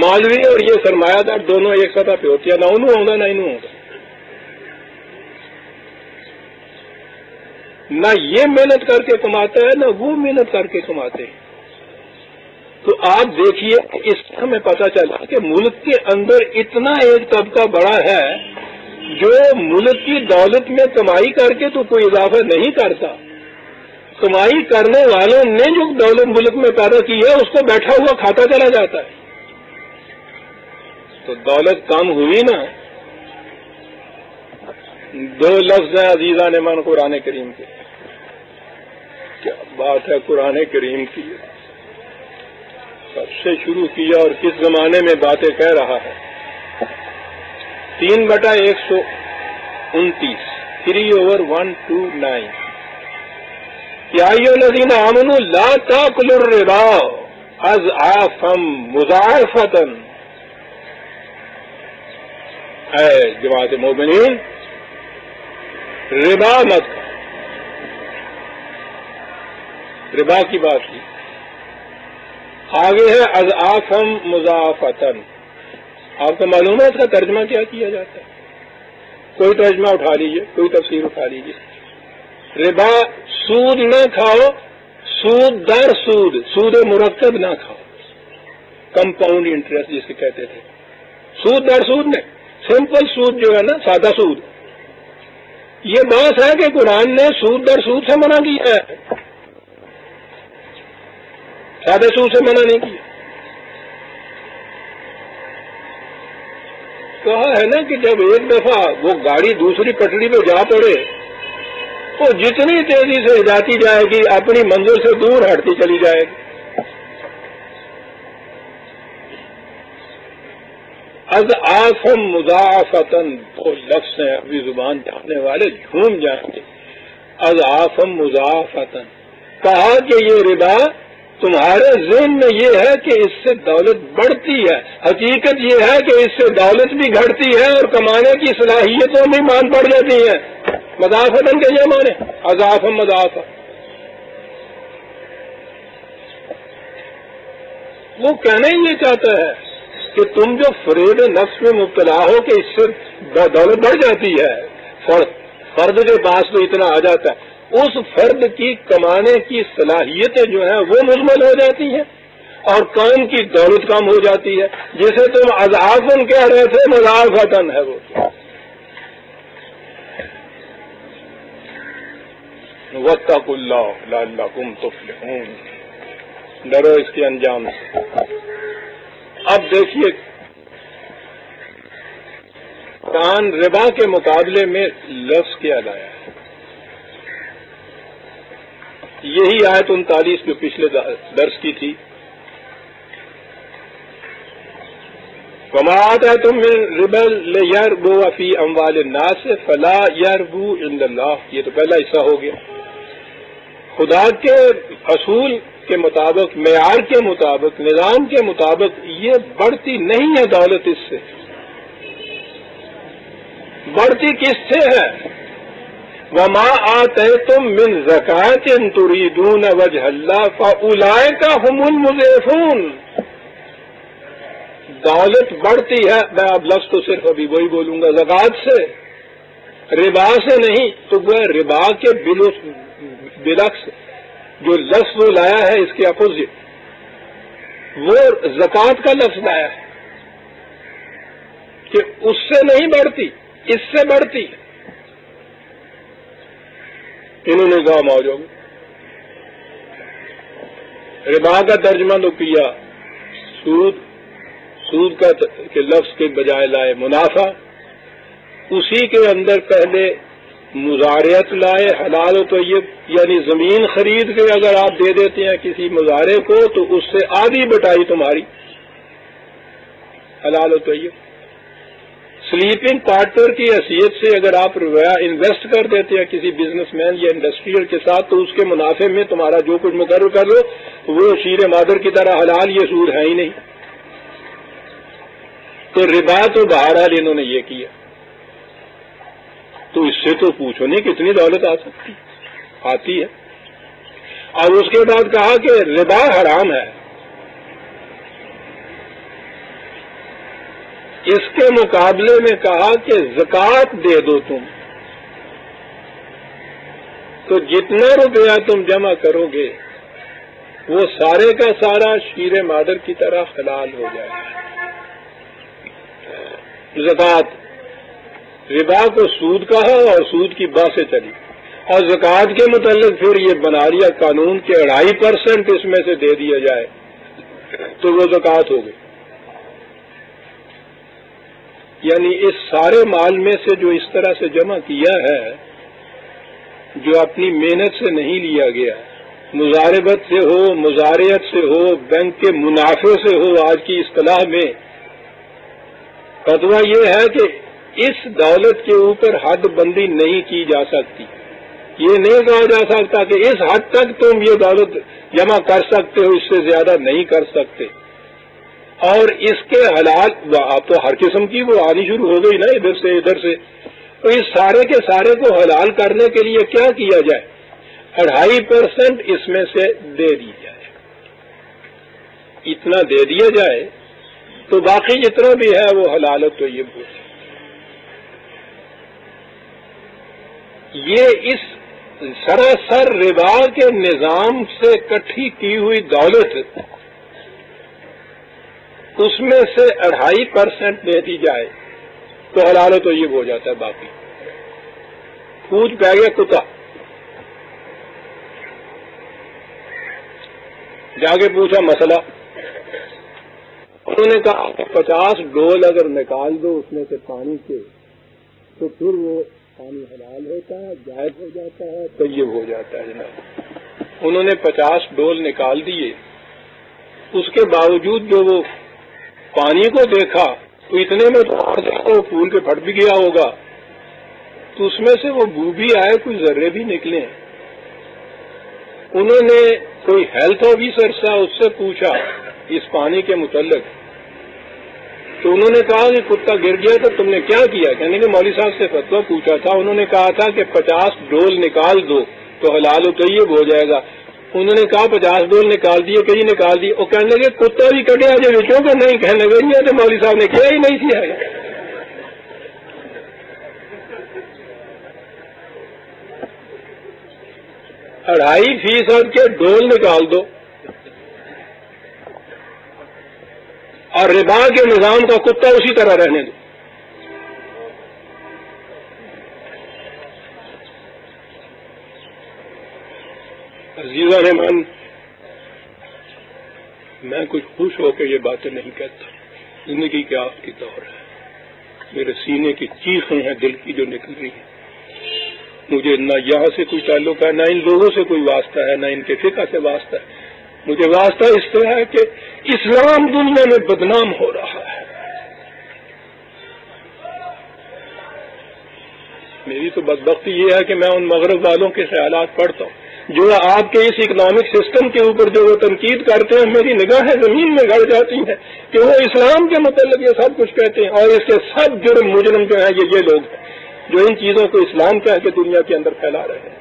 Speaker 1: مالوی اور یہ سرمایہ دار دونوں ایک سطح پہ ہوتی ہے، نہ انہوں ہوگا نہ انہوں ہوگا. نہ یہ محنت کر کے کماتا ہے نہ وہ محنت کر کے کماتے ہیں. تو آپ دیکھیے اس سے ہمیں پتہ چلا کہ ملک کے اندر اتنا ایک طبقہ بڑا ہے جو ملک کی دولت میں کمائی کر کے تو کوئی اضافہ نہیں کرتا. کمائی کرنے والوں نے جو دولت ملک میں پیدا کی ہے اس کو بیٹھا ہوا کھاتا چلا جاتا ہے. تو دولت کم ہوئی نا. دو لفظ ہیں عزیزان من قرآن کریم کے. کیا بات ہے قرآن کریم کی، کب سے شروع کیا اور کس زمانے میں باتیں کہہ رہا ہے. 3/129 3/129 یا ایھا الذین آمنوا لا تاکلوا الربا اضعافا مضاعفۃ. اے جماعت مومنین، ربا مت، ربا کی بات کی. آگے ہے اضعافا مضاعفۃ. آپ کو معلوم ہے اس کا ترجمہ کیا کیا جاتا ہے؟ کوئی ترجمہ اٹھا لیجئے، کوئی تفسیر اٹھا لیجئے. ربا سود نہ کھاؤ، سود در سود، سود مرکب نہ کھاؤ، کمپاؤنڈ انٹرسٹ جسے کہتے تھے. سود در سود نہیں، سمپل سود جو ہے نا، سادہ سود، یہ بات ہے کہ قرآن نے سود در سود سے منع کیا ہے، سادہ سود سے منع نہیں کیا۔ کہا ہے نا کہ جب ایک دفعہ وہ گاڑی دوسری پٹری پہ جا پڑے تو جتنی تیزی سے جاتی جائے گی اپنی منزل سے دور ہٹتی چلی جائے گی۔ اضعافا مضاعفتن، وہ لفظ ہیں ابھی زبان جاننے والے جھوم جائیں گے۔ اضعافا مضاعفتن، کہا کہ یہ ربا تمہارے ذہن میں یہ ہے کہ اس سے دولت بڑھتی ہے، حقیقت یہ ہے کہ اس سے دولت بھی گھٹتی ہے اور کمانے کی صلاحیتوں بھی مان پڑ جاتی ہیں۔ مضاعفتن کے یہ مانے، اضعافا مضاعفا۔ وہ کہنا ہی یہ چاہتا ہے کہ تم جو فریب نفس میں مبتلا ہو کہ اس سے دولت بڑھ جاتی ہے، فرد کے پاس تو اتنا آ جاتا ہے، اس فرد کی کمانے کی صلاحیتیں جو ہیں وہ مزمل ہو جاتی ہیں اور قوم کی دولت کم ہو جاتی ہے۔ جسے تم اضعافن کہہ رہے تھے، مضاعفتن ہے وہ۔ واتقوا اللہ لعلکم تفلحون، ڈرو اس کے انجام سے۔ اب دیکھیے قرآن ربا کے مقابلے میں لفظ کیا لایا ہے۔ یہی آیت 39 جو پچھلے درس کی تھی، وَمَا آتَيْتُم مِّن رِبًا لِيَرْبُوَ فِي أَمْوَالِ النَّاسِ فَلَا يَرْبُو عِندَ اللَّهِ، یہ تو پہلا حصہ ہو گیا۔ خدا کے اصول کے مطابق، معیار کے مطابق، نظام کے مطابق یہ بڑھتی نہیں ہے دولت، اس سے بڑھتی کس سے ہے؟ وَمَا آتَيْتُم مِّن زَكَاةٍ تُرِيدُونَ وَجْهَ اللَّهِ فَأُولَٰئِكَ هُمُ الْمُضْعِفُونَ۔ دولت بڑھتی ہے، میں اب لفظ تو صرف ابھی وہی بولوں گا، زکوٰۃ سے، ربا سے نہیں، تو وہ ربا کے بالعکس جو لفظ وہ لایا ہے اس کے اپوزٹ وہ زکوٰۃ کا لفظ لایا ہے کہ اس سے نہیں بڑھتی، اس سے بڑھتی۔ انہوں نے کہا موجود ربا کا ترجمہ تو کیا سود کا کہ لفظ کے بجائے لائے منافع، اسی کے اندر پہلے مزارعت لائے، حلال و طیب، یعنی زمین خرید کے اگر آپ دے دیتے ہیں کسی مزارع کو تو اس سے آدھی بٹائی تمہاری، حلال و طیب۔ سلیپنگ پارٹنر کی حیثیت سے اگر آپ روپیہ انویسٹ کر دیتے ہیں کسی بزنس مین یا انڈسٹریل کے ساتھ تو اس کے منافع میں تمہارا جو کچھ مقرر کر لو وہ شیر مادر کی طرح حلال، یہ سود ہے ہی نہیں۔ تو ربا تو بہرحال انہوں نے یہ کیا، تو اس سے تو پوچھو نہیں کتنی دولت آ سکتی، آتی ہے۔ اور اس کے بعد کہا کہ ربا حرام ہے، اس کے مقابلے میں کہا کہ زکوٰۃ دے دو تم، تو جتنا روپیہ تم جمع کرو گے وہ سارے کا سارا شیر مادر کی طرح حلال ہو جائے گا۔ زکوٰۃ، ربا کو سود کہا اور سود کی باتیں چلی، اور زکوٰۃ کے متعلق پھر یہ بنا لیا قانون کے 2.5% اس میں سے دے دیا جائے تو وہ زکوٰۃ ہو گئی۔ یعنی اس سارے مال میں سے جو اس طرح سے جمع کیا ہے، جو اپنی محنت سے نہیں لیا گیا، مزاربت سے ہو، مزارعت سے ہو، بینک کے منافع سے ہو، آج کی اصطلاح میں فتویٰ یہ ہے کہ اس دولت کے اوپر حد بندی نہیں کی جا سکتی۔ یہ نہیں کہا جا سکتا کہ اس حد تک تم یہ دولت جمع کر سکتے ہو، اس سے زیادہ نہیں کر سکتے۔ اور اس کے حلال اب تو ہر قسم کی وہ آنی شروع ہو گئی نا، ادھر سے ادھر سے، تو اس سارے کے سارے کو حلال کرنے کے لیے کیا کیا جائے؟ 2.5% اس میں سے دے دی جائے، اتنا دے دیا جائے تو باقی جتنا بھی ہے وہ حلال تو یہ بول۔ یہ اس سراسر ربا کے نظام سے اکٹھی کی ہوئی دولت، اس میں سے 2.5% دے دی جائے تو حلال طیب ہو جاتا ہے. باقی پھوچ پہ گیا کتا، جا کے پوچھا مسئلہ، انہوں نے کہا 50 ڈول اگر نکال دو اس میں سے پانی کے تو پھر وہ پانی حلال ہوتا ہے، جائز ہو جاتا ہے، طیب ہو جاتا ہے. جناب انہوں نے 50 ڈول نکال دیے، اس کے باوجود جو وہ پانی کو دیکھا تو اتنے میں تو پھول کے پھٹ بھی گیا ہوگا، تو اس میں سے وہ بو بھی آئے، کوئی ذرے بھی نکلے. انہوں نے کوئی ہیلتھ آفیسر تھا، اس سے پوچھا اس پانی کے متعلق، تو انہوں نے کہا کہ کتا گر گیا تو تم نے کیا کیا؟ کہنے کہ مولوی صاحب سے فتویٰ پوچھا تھا، انہوں نے کہا تھا کہ 50 ڈول نکال دو تو حلال و طیب ہو جائے گا. انہوں نے کہا 50 ڈول نکال دیے، کہیں نکال دیے. وہ کہنے لگے کتا بھی کٹیا جو بچوں کا نہیں، کہنے لگے تو مولوی صاحب نے کیا ہی نہیں کیا ہے. $2.5% کے ڈول نکال دو اور ربا کے نظام کا کتا اسی طرح رہنے دو. عزیزان من، میں کچھ خوش ہو کے یہ باتیں نہیں کہتا، زندگی کے آخری دور ہے، میرے سینے کی چیخیں ہیں دل کی جو نکل رہی ہیں. مجھے نہ یہاں سے کوئی تعلق ہے، نہ ان لوگوں سے کوئی واسطہ ہے، نہ ان کے فقہ سے واسطہ ہے. مجھے واسطہ اس طرح ہے کہ اسلام دنیا میں بدنام ہو رہا ہے. میری تو بدبختی یہ ہے کہ میں ان مغرب والوں کے خیالات پڑھتا ہوں جو آپ کے اس اکنامک سسٹم کے اوپر جو وہ تنقید کرتے ہیں، میری نگاہیں زمین میں گڑ جاتی ہیں کہ وہ اسلام کے متعلق یہ سب کچھ کہتے ہیں، اور اس کے سب جرم مجرم جو ہیں یہ لوگ ہیں جو ان چیزوں کو اسلام کہہ کے دنیا کے اندر پھیلا رہے ہیں.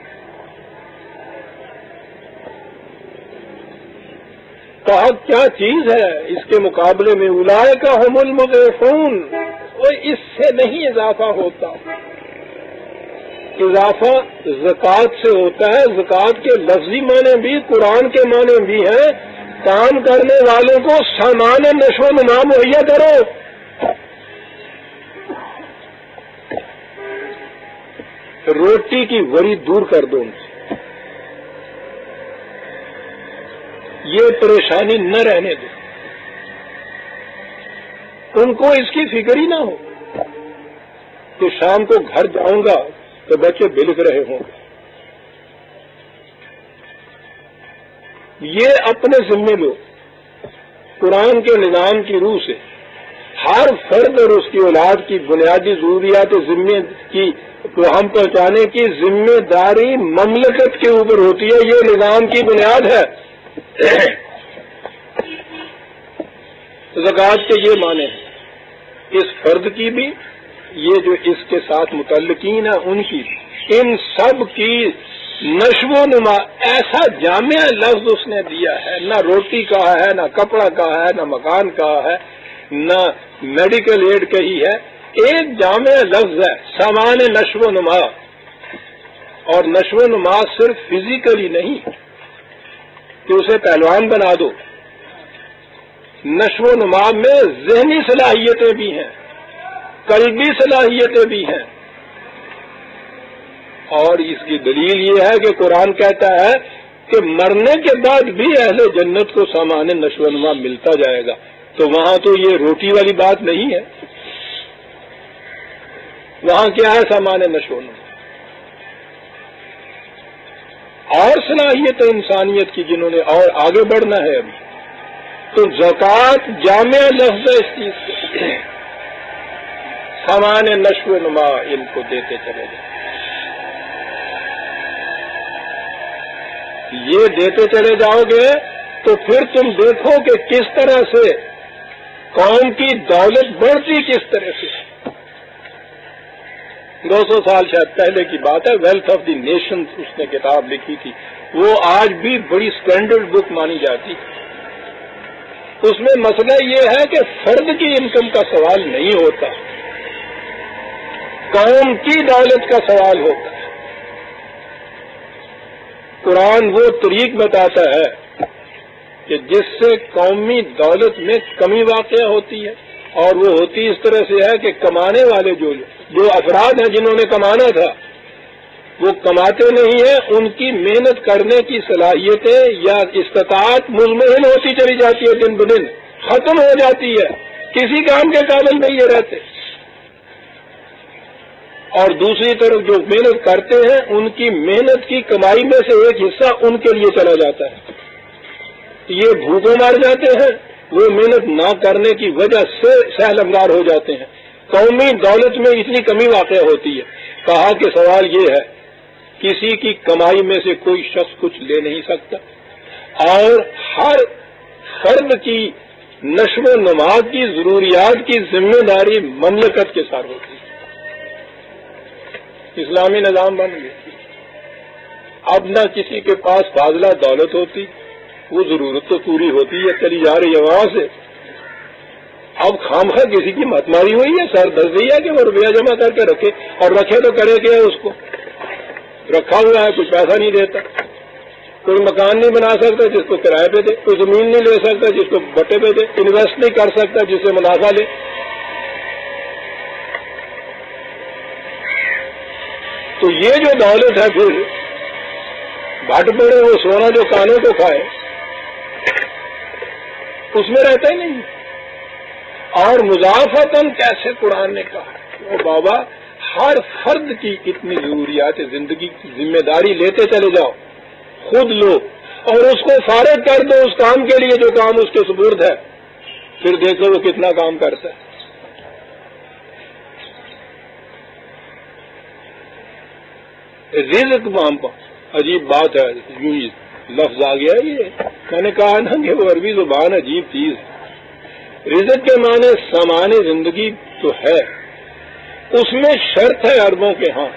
Speaker 1: کہا کیا چیز ہے اس کے مقابلے میں؟ اولئک هم المضعفون. اس سے نہیں اضافہ ہوتا، اضافہ زکوٰۃ سے ہوتا ہے. زکوٰۃ کے لفظی معنی بھی قرآن کے معنی بھی ہیں. کام کرنے والوں کو سامان نشو و نما مہیا کرو. روٹی کی وری دور کر دو ان سے، یہ پریشانی نہ رہنے دو. ان کو اس کی فکر ہی نہ ہو کہ شام کو گھر جاؤں گا تو بچے بلک رہے ہوں. یہ اپنے ذمے لو. قرآن کے نظام کی روح سے ہر فرد اور اس کی اولاد کی بنیادی ضروریات ذمے کی کو ہم پہنچانے کی ذمہ داری مملکت کے اوپر ہوتی ہے. یہ نظام کی بنیاد ہے. زکوٰۃ کے یہ معنی ہیں، اس فرد کی بھی، یہ جو اس کے ساتھ متعلقین ہیں ان کی بھی، ان سب کی نشو و نما. ایسا جامع لفظ اس نے دیا ہے، نہ روٹی کہا ہے، نہ کپڑا کہا ہے، نہ مکان کہا ہے، نہ میڈیکل ایڈ کہی ہے. ایک جامع لفظ ہے، سامان نشو و نما. اور نشو و نما صرف فزیکلی نہیں کہ اسے پہلوان بنا دو. نشو و نما میں ذہنی صلاحیتیں بھی ہیں، قلبی صلاحیتیں بھی ہیں. اور اس کی دلیل یہ ہے کہ قرآن کہتا ہے کہ مرنے کے بعد بھی اہل جنت کو سامان نشو و نما ملتا جائے گا. تو وہاں تو یہ روٹی والی بات نہیں ہے، وہاں کیا ہے؟ سامان نشو و نما. اور صلاحیت انسانیت کی جنہوں نے اور آگے بڑھنا ہے ابھی، تو زکوٰۃ جامع لفظ ہے اس چیز کے. سامان نشو و نما ان کو دیتے چلے جائیں. یہ دیتے چلے جاؤ گے تو پھر تم دیکھو کہ کس طرح سے قوم کی دولت بڑھتی، کس طرح سے. 200 سال شاید پہلے کی بات ہے، ویلتھ آف دی نیشن اس نے کتاب لکھی تھی. وہ آج بھی بڑی اسٹینڈرڈ بک مانی جاتی. اس میں مسئلہ یہ ہے کہ فرد کی انکم کا سوال نہیں ہوتا، قوم کی دولت کا سوال ہوتا ہے. قرآن وہ طریق بتاتا ہے کہ جس سے قومی دولت میں کمی واقع ہوتی ہے اور وہ ہوتی اس طرح سے ہے کہ کمانے والے جو افراد ہیں جنہوں نے کمانا تھا وہ کماتے نہیں ہیں، ان کی محنت کرنے کی صلاحیتیں یا استطاعت مزمحل ہوتی چلی جاتی ہے، دن بدن ختم ہو جاتی ہے، کسی کام کے قابل نہیں یہ رہتے. اور دوسری طرف جو محنت کرتے ہیں ان کی محنت کی کمائی میں سے ایک حصہ ان کے لیے چلا جاتا ہے. یہ بھوکوں مار جاتے ہیں، وہ محنت نہ کرنے کی وجہ سے سہلمگار ہو جاتے ہیں. قومی دولت میں اتنی کمی واقع ہوتی ہے. کہا کہ سوال یہ ہے کسی کی کمائی میں سے کوئی شخص کچھ لے نہیں سکتا، اور ہر فرد کی نشو و نما کی ضروریات کی ذمہ داری مملکت کے ساتھ ہوتی ہے. اسلامی نظام بن گیا. اب نہ کسی کے پاس فاضلہ دولت ہوتی، وہ ضرورت تو پوری ہوتی ہے، چلی جا رہی ہے وہاں سے. اب خامخواہ کسی کی مت ماری ہوئی ہے، سر دس دیا کہ وہ روپیہ جمع کر کے رکھے، اور رکھے تو کرے کیا ہے، اس کو رکھا ہوا ہے، کچھ پیسہ نہیں دیتا. کوئی مکان نہیں بنا سکتا جس کو کرائے پہ دے، کوئی زمین نہیں لے سکتا جس کو بٹے پہ دے، انویسٹ نہیں کر سکتا جس سے منافع لے. تو یہ جو دولت ہے پھر بھٹ پڑے وہ سونا جو کانوں کو کھائے اس میں رہتا ہی نہیں. اور مضافتاً کیسے قرآن نے کہا وہ بابا ہر فرد کی اتنی ضروریات زندگی کی ذمہ داری لیتے چلے جاؤ، خود لو اور اس کو فارغ کر دو اس کام کے لیے جو کام اس کے سپرد ہے، پھر دیکھو وہ کتنا کام کرتا ہے. رزق مامپا عجیب بات ہے، یوں ہی لفظ آ گیا. یہ میں نے کہا نا کہ وہ عربی زبان عجیب چیز. رزق کے معنی سامان زندگی تو ہے، اس میں شرط ہے عربوں کے ہاں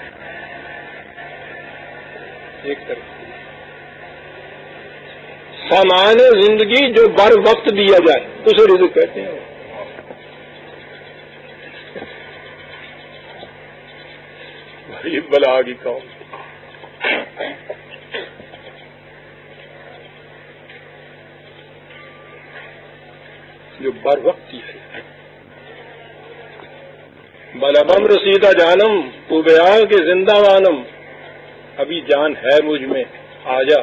Speaker 1: ایک طرف سامان زندگی جو بر وقت دیا جائے اسے رزق کہتے ہیں. بھائی بلا کی قوم جو بر وقت ہی ہے. بلبم رسیدہ جانم تو بیا کے زندہ وانم، ابھی جان ہے مجھ میں آ جا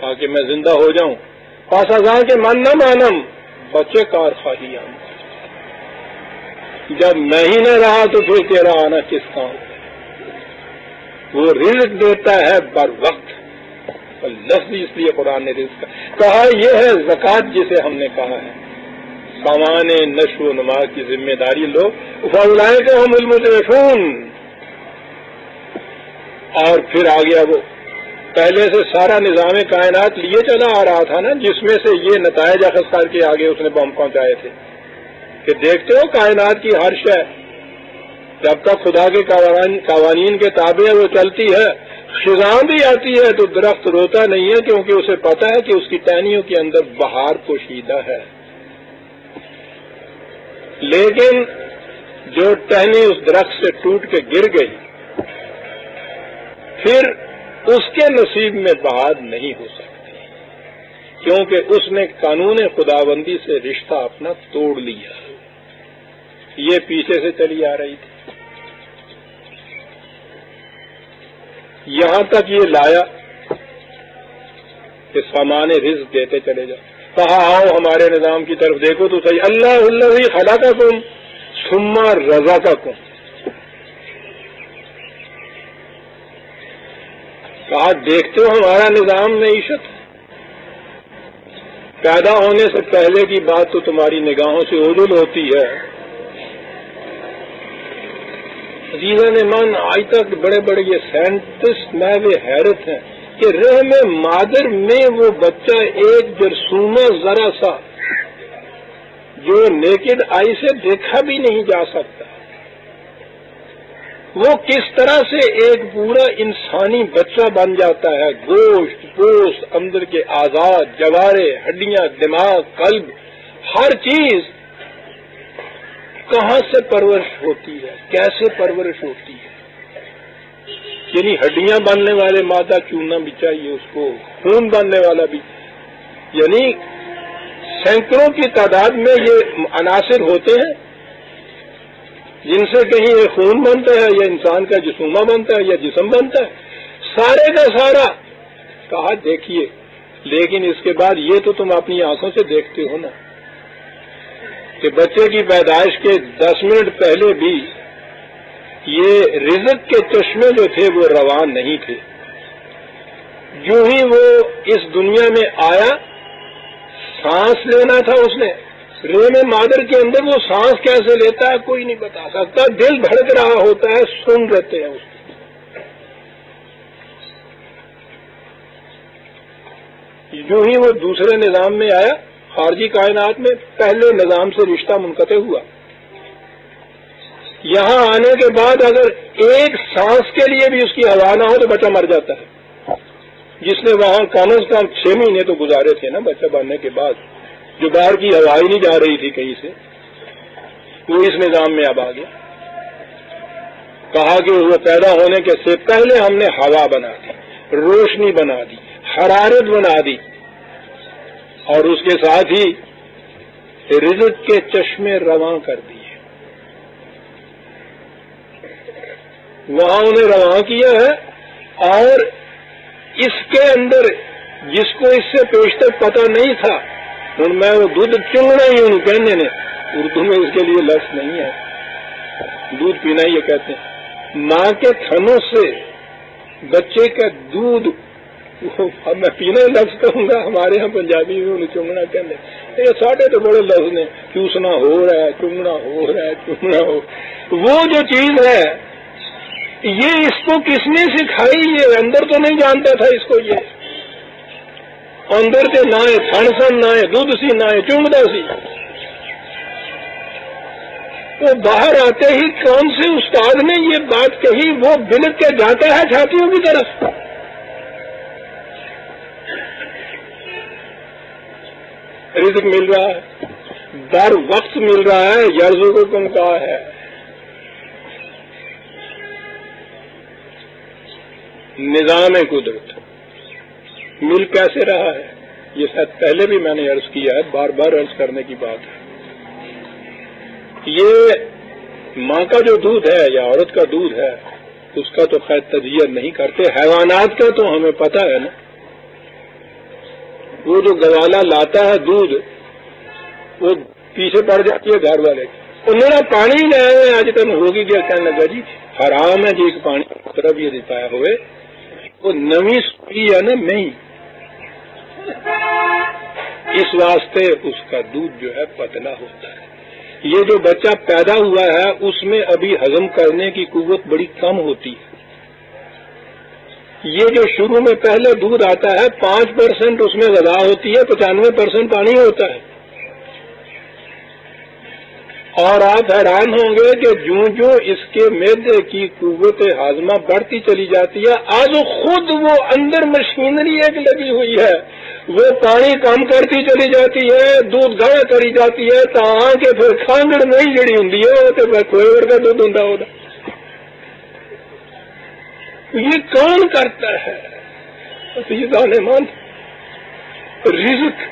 Speaker 1: تاکہ میں زندہ ہو جاؤں. پاسازاں کے من نہ مانم بچے کار خواہی آم، جب میں ہی نہ رہا تو پھر تیرا آنا کس کام. وہ رزق دیتا ہے بر وقت. لفظ اس لیے قرآن نے رزق کہا. یہ ہے زکوٰۃ جسے ہم نے کہا ہے سامان نشو و نما کی ذمہ داری لو. فاولئک هم المضعفون. اور پھر آ گیا وہ پہلے سے سارا نظام کائنات لیے چلا آ رہا تھا نا، جس میں سے یہ نتائج اخذ کر کے آگے اس نے بم پہنچائے تھے کہ دیکھتے ہو کائنات کی ہر شے جب تک خدا کے قوانین کے تابع وہ چلتی ہے. خزاں بھی آتی ہے تو درخت روتا نہیں ہے کیونکہ اسے پتا ہے کہ اس کی ٹہنیوں کے اندر بہار پوشیدہ ہے. لیکن جو ٹہنی اس درخت سے ٹوٹ کے گر گئی پھر اس کے نصیب میں بہار نہیں ہو سکتی کیونکہ اس نے قانون خداوندی سے رشتہ اپنا توڑ لیا. یہ پیچھے سے چلی آ رہی تھی، یہاں تک یہ لایا کہ سامان رزق دیتے چلے جاؤ. کہا آؤ ہمارے نظام کی طرف دیکھو تو صحیح. اللہ الذی خلقکم ثم رزقکم. کہا دیکھتے ہو ہمارا نظام معیشت پیدا ہونے سے پہلے کی بات تو تمہاری نگاہوں سے اوجل ہوتی ہے. عزیزان من آج تک بڑے بڑے یہ سائنٹسٹ میں وہ حیرت ہیں کہ رحم مادر میں وہ بچہ ایک جرثومہ ذرا سا جو نیکڈ آئی سے دیکھا بھی نہیں جا سکتا، وہ کس طرح سے ایک پورا انسانی بچہ بن جاتا ہے. گوشت پوست اندر کے اعضاء جوارے ہڈیاں دماغ قلب ہر چیز کہاں سے پرورش ہوتی ہے، کیسے پرورش ہوتی ہے. یعنی ہڈیاں بننے والے مادہ چوننا بھی چاہیے اس کو، خون بننے والا بھی، یعنی سینکڑوں کی تعداد میں یہ عناصر ہوتے ہیں جن سے کہیں یہ خون بنتا ہے یا انسان کا جسومہ بنتا ہے یا جسم بنتا ہے، سارے کا سارا کہا دیکھیے، لیکن اس کے بعد یہ تو تم اپنی آنکھوں سے دیکھتے ہو نا کہ بچے کی پیدائش کے 10 منٹ پہلے بھی یہ رزق کے چشمے جو تھے وہ روان نہیں تھے. جو ہی وہ اس دنیا میں آیا، سانس لینا تھا اس نے، رحم مادر کے اندر وہ سانس کیسے لیتا ہے کوئی نہیں بتا سکتا، دل دھڑک رہا ہوتا ہے، سن رہتے ہیں اس کو. جو ہی وہ دوسرے نظام میں آیا، خارجی کائنات میں، پہلے نظام سے رشتہ منقطع ہوا. یہاں آنے کے بعد اگر ایک سانس کے لیے بھی اس کی ہوا نہ ہو تو بچہ مر جاتا ہے. جس نے وہاں کم از کم 6 مہینے تو گزارے تھے نا بچہ بننے کے بعد، جو باہر کی ہوا ہی نہیں جا رہی تھی کہیں سے، وہ اس نظام میں اب آ گیا. کہا کہ وہ پیدا ہونے کے سے پہلے ہم نے ہوا بنا دی، روشنی بنا دی، حرارت بنا دی، اور اس کے ساتھ ہی رزق کے چشمے رواں کر دیے. وہاں انہیں رواں کیا ہے، اور اس کے اندر جس کو اس سے پیشتر پتہ نہیں تھا، ہوں میں وہ دودھ چنگنا ہی ہوں کہنے نے، اردو میں اس کے لیے لفظ نہیں ہے، دودھ پینا یہ کہتے ہیں. ماں کے تھنوں سے بچے کا دودھ، اب میں پینا لفظ کہوں گا، ہمارے ہاں پنجابی میں انہیں چنگنا کہنے، یہ ساڑھے تو بڑے لفظ نے، چوسنا ہو رہا ہے، چنگنا ہو رہا ہے، چنگنا ہو، وہ جو چیز ہے یہ اس کو کس نے سکھائی؟ یہ اندر تو نہیں جانتا تھا اس کو، یہ اندر سے نہ تھن سن نہ دودھ سی نہ چنگدا سی. وہ باہر آتے ہی کون سے استاد نے یہ بات کہی، وہ بلک کے جاتا ہے چھاتیوں کی طرف. رزق مل رہا ہے، در وقت مل رہا ہے، یرزقکم کہا ہے. نظام قدرت مل کیسے رہا ہے، یہ شاید پہلے بھی میں نے عرض کیا ہے، بار بار عرض کرنے کی بات ہے. یہ ماں کا جو دودھ ہے یا عورت کا دودھ ہے، اس کا تو خیر تجزیہ نہیں کرتے، حیوانات کا تو ہمیں پتہ ہے نا. وہ جو گوالا لاتا ہے دودھ، وہ پیچھے پڑ جاتی ہے گھر والے، انہوں نے پانی لایا ہے آج تک ہوگی کیا، کہنے لگا جی حرام ہے جی ایک پانی طرف یہ دکھایا ہوئے، وہ نمی سوئی ہے نا نہیں، اس واسطے اس کا دودھ جو ہے پتلا ہوتا ہے. یہ جو بچہ پیدا ہوا ہے اس میں ابھی ہضم کرنے کی قوت بڑی کم ہوتی ہے. یہ جو شروع میں پہلے دودھ آتا ہے 5% اس میں غذا ہوتی ہے، 95% پانی ہوتا ہے. اور آپ حیران ہوں گے کہ جو اس کے معدے کی قوت ہاضمہ بڑھتی چلی جاتی ہے، آج خود وہ اندر مشینری ایک لگی ہوئی ہے، وہ پانی کم کرتی چلی جاتی ہے، دودھ گاڑا کری جاتی ہے، تاں کہ پھر کھانگڑ نہیں جڑی ہوں تو پھر کھوئے ورگا دودھ ہوں ہوتا. یہ کون کرتا ہے؟ عزیزان مان، رزق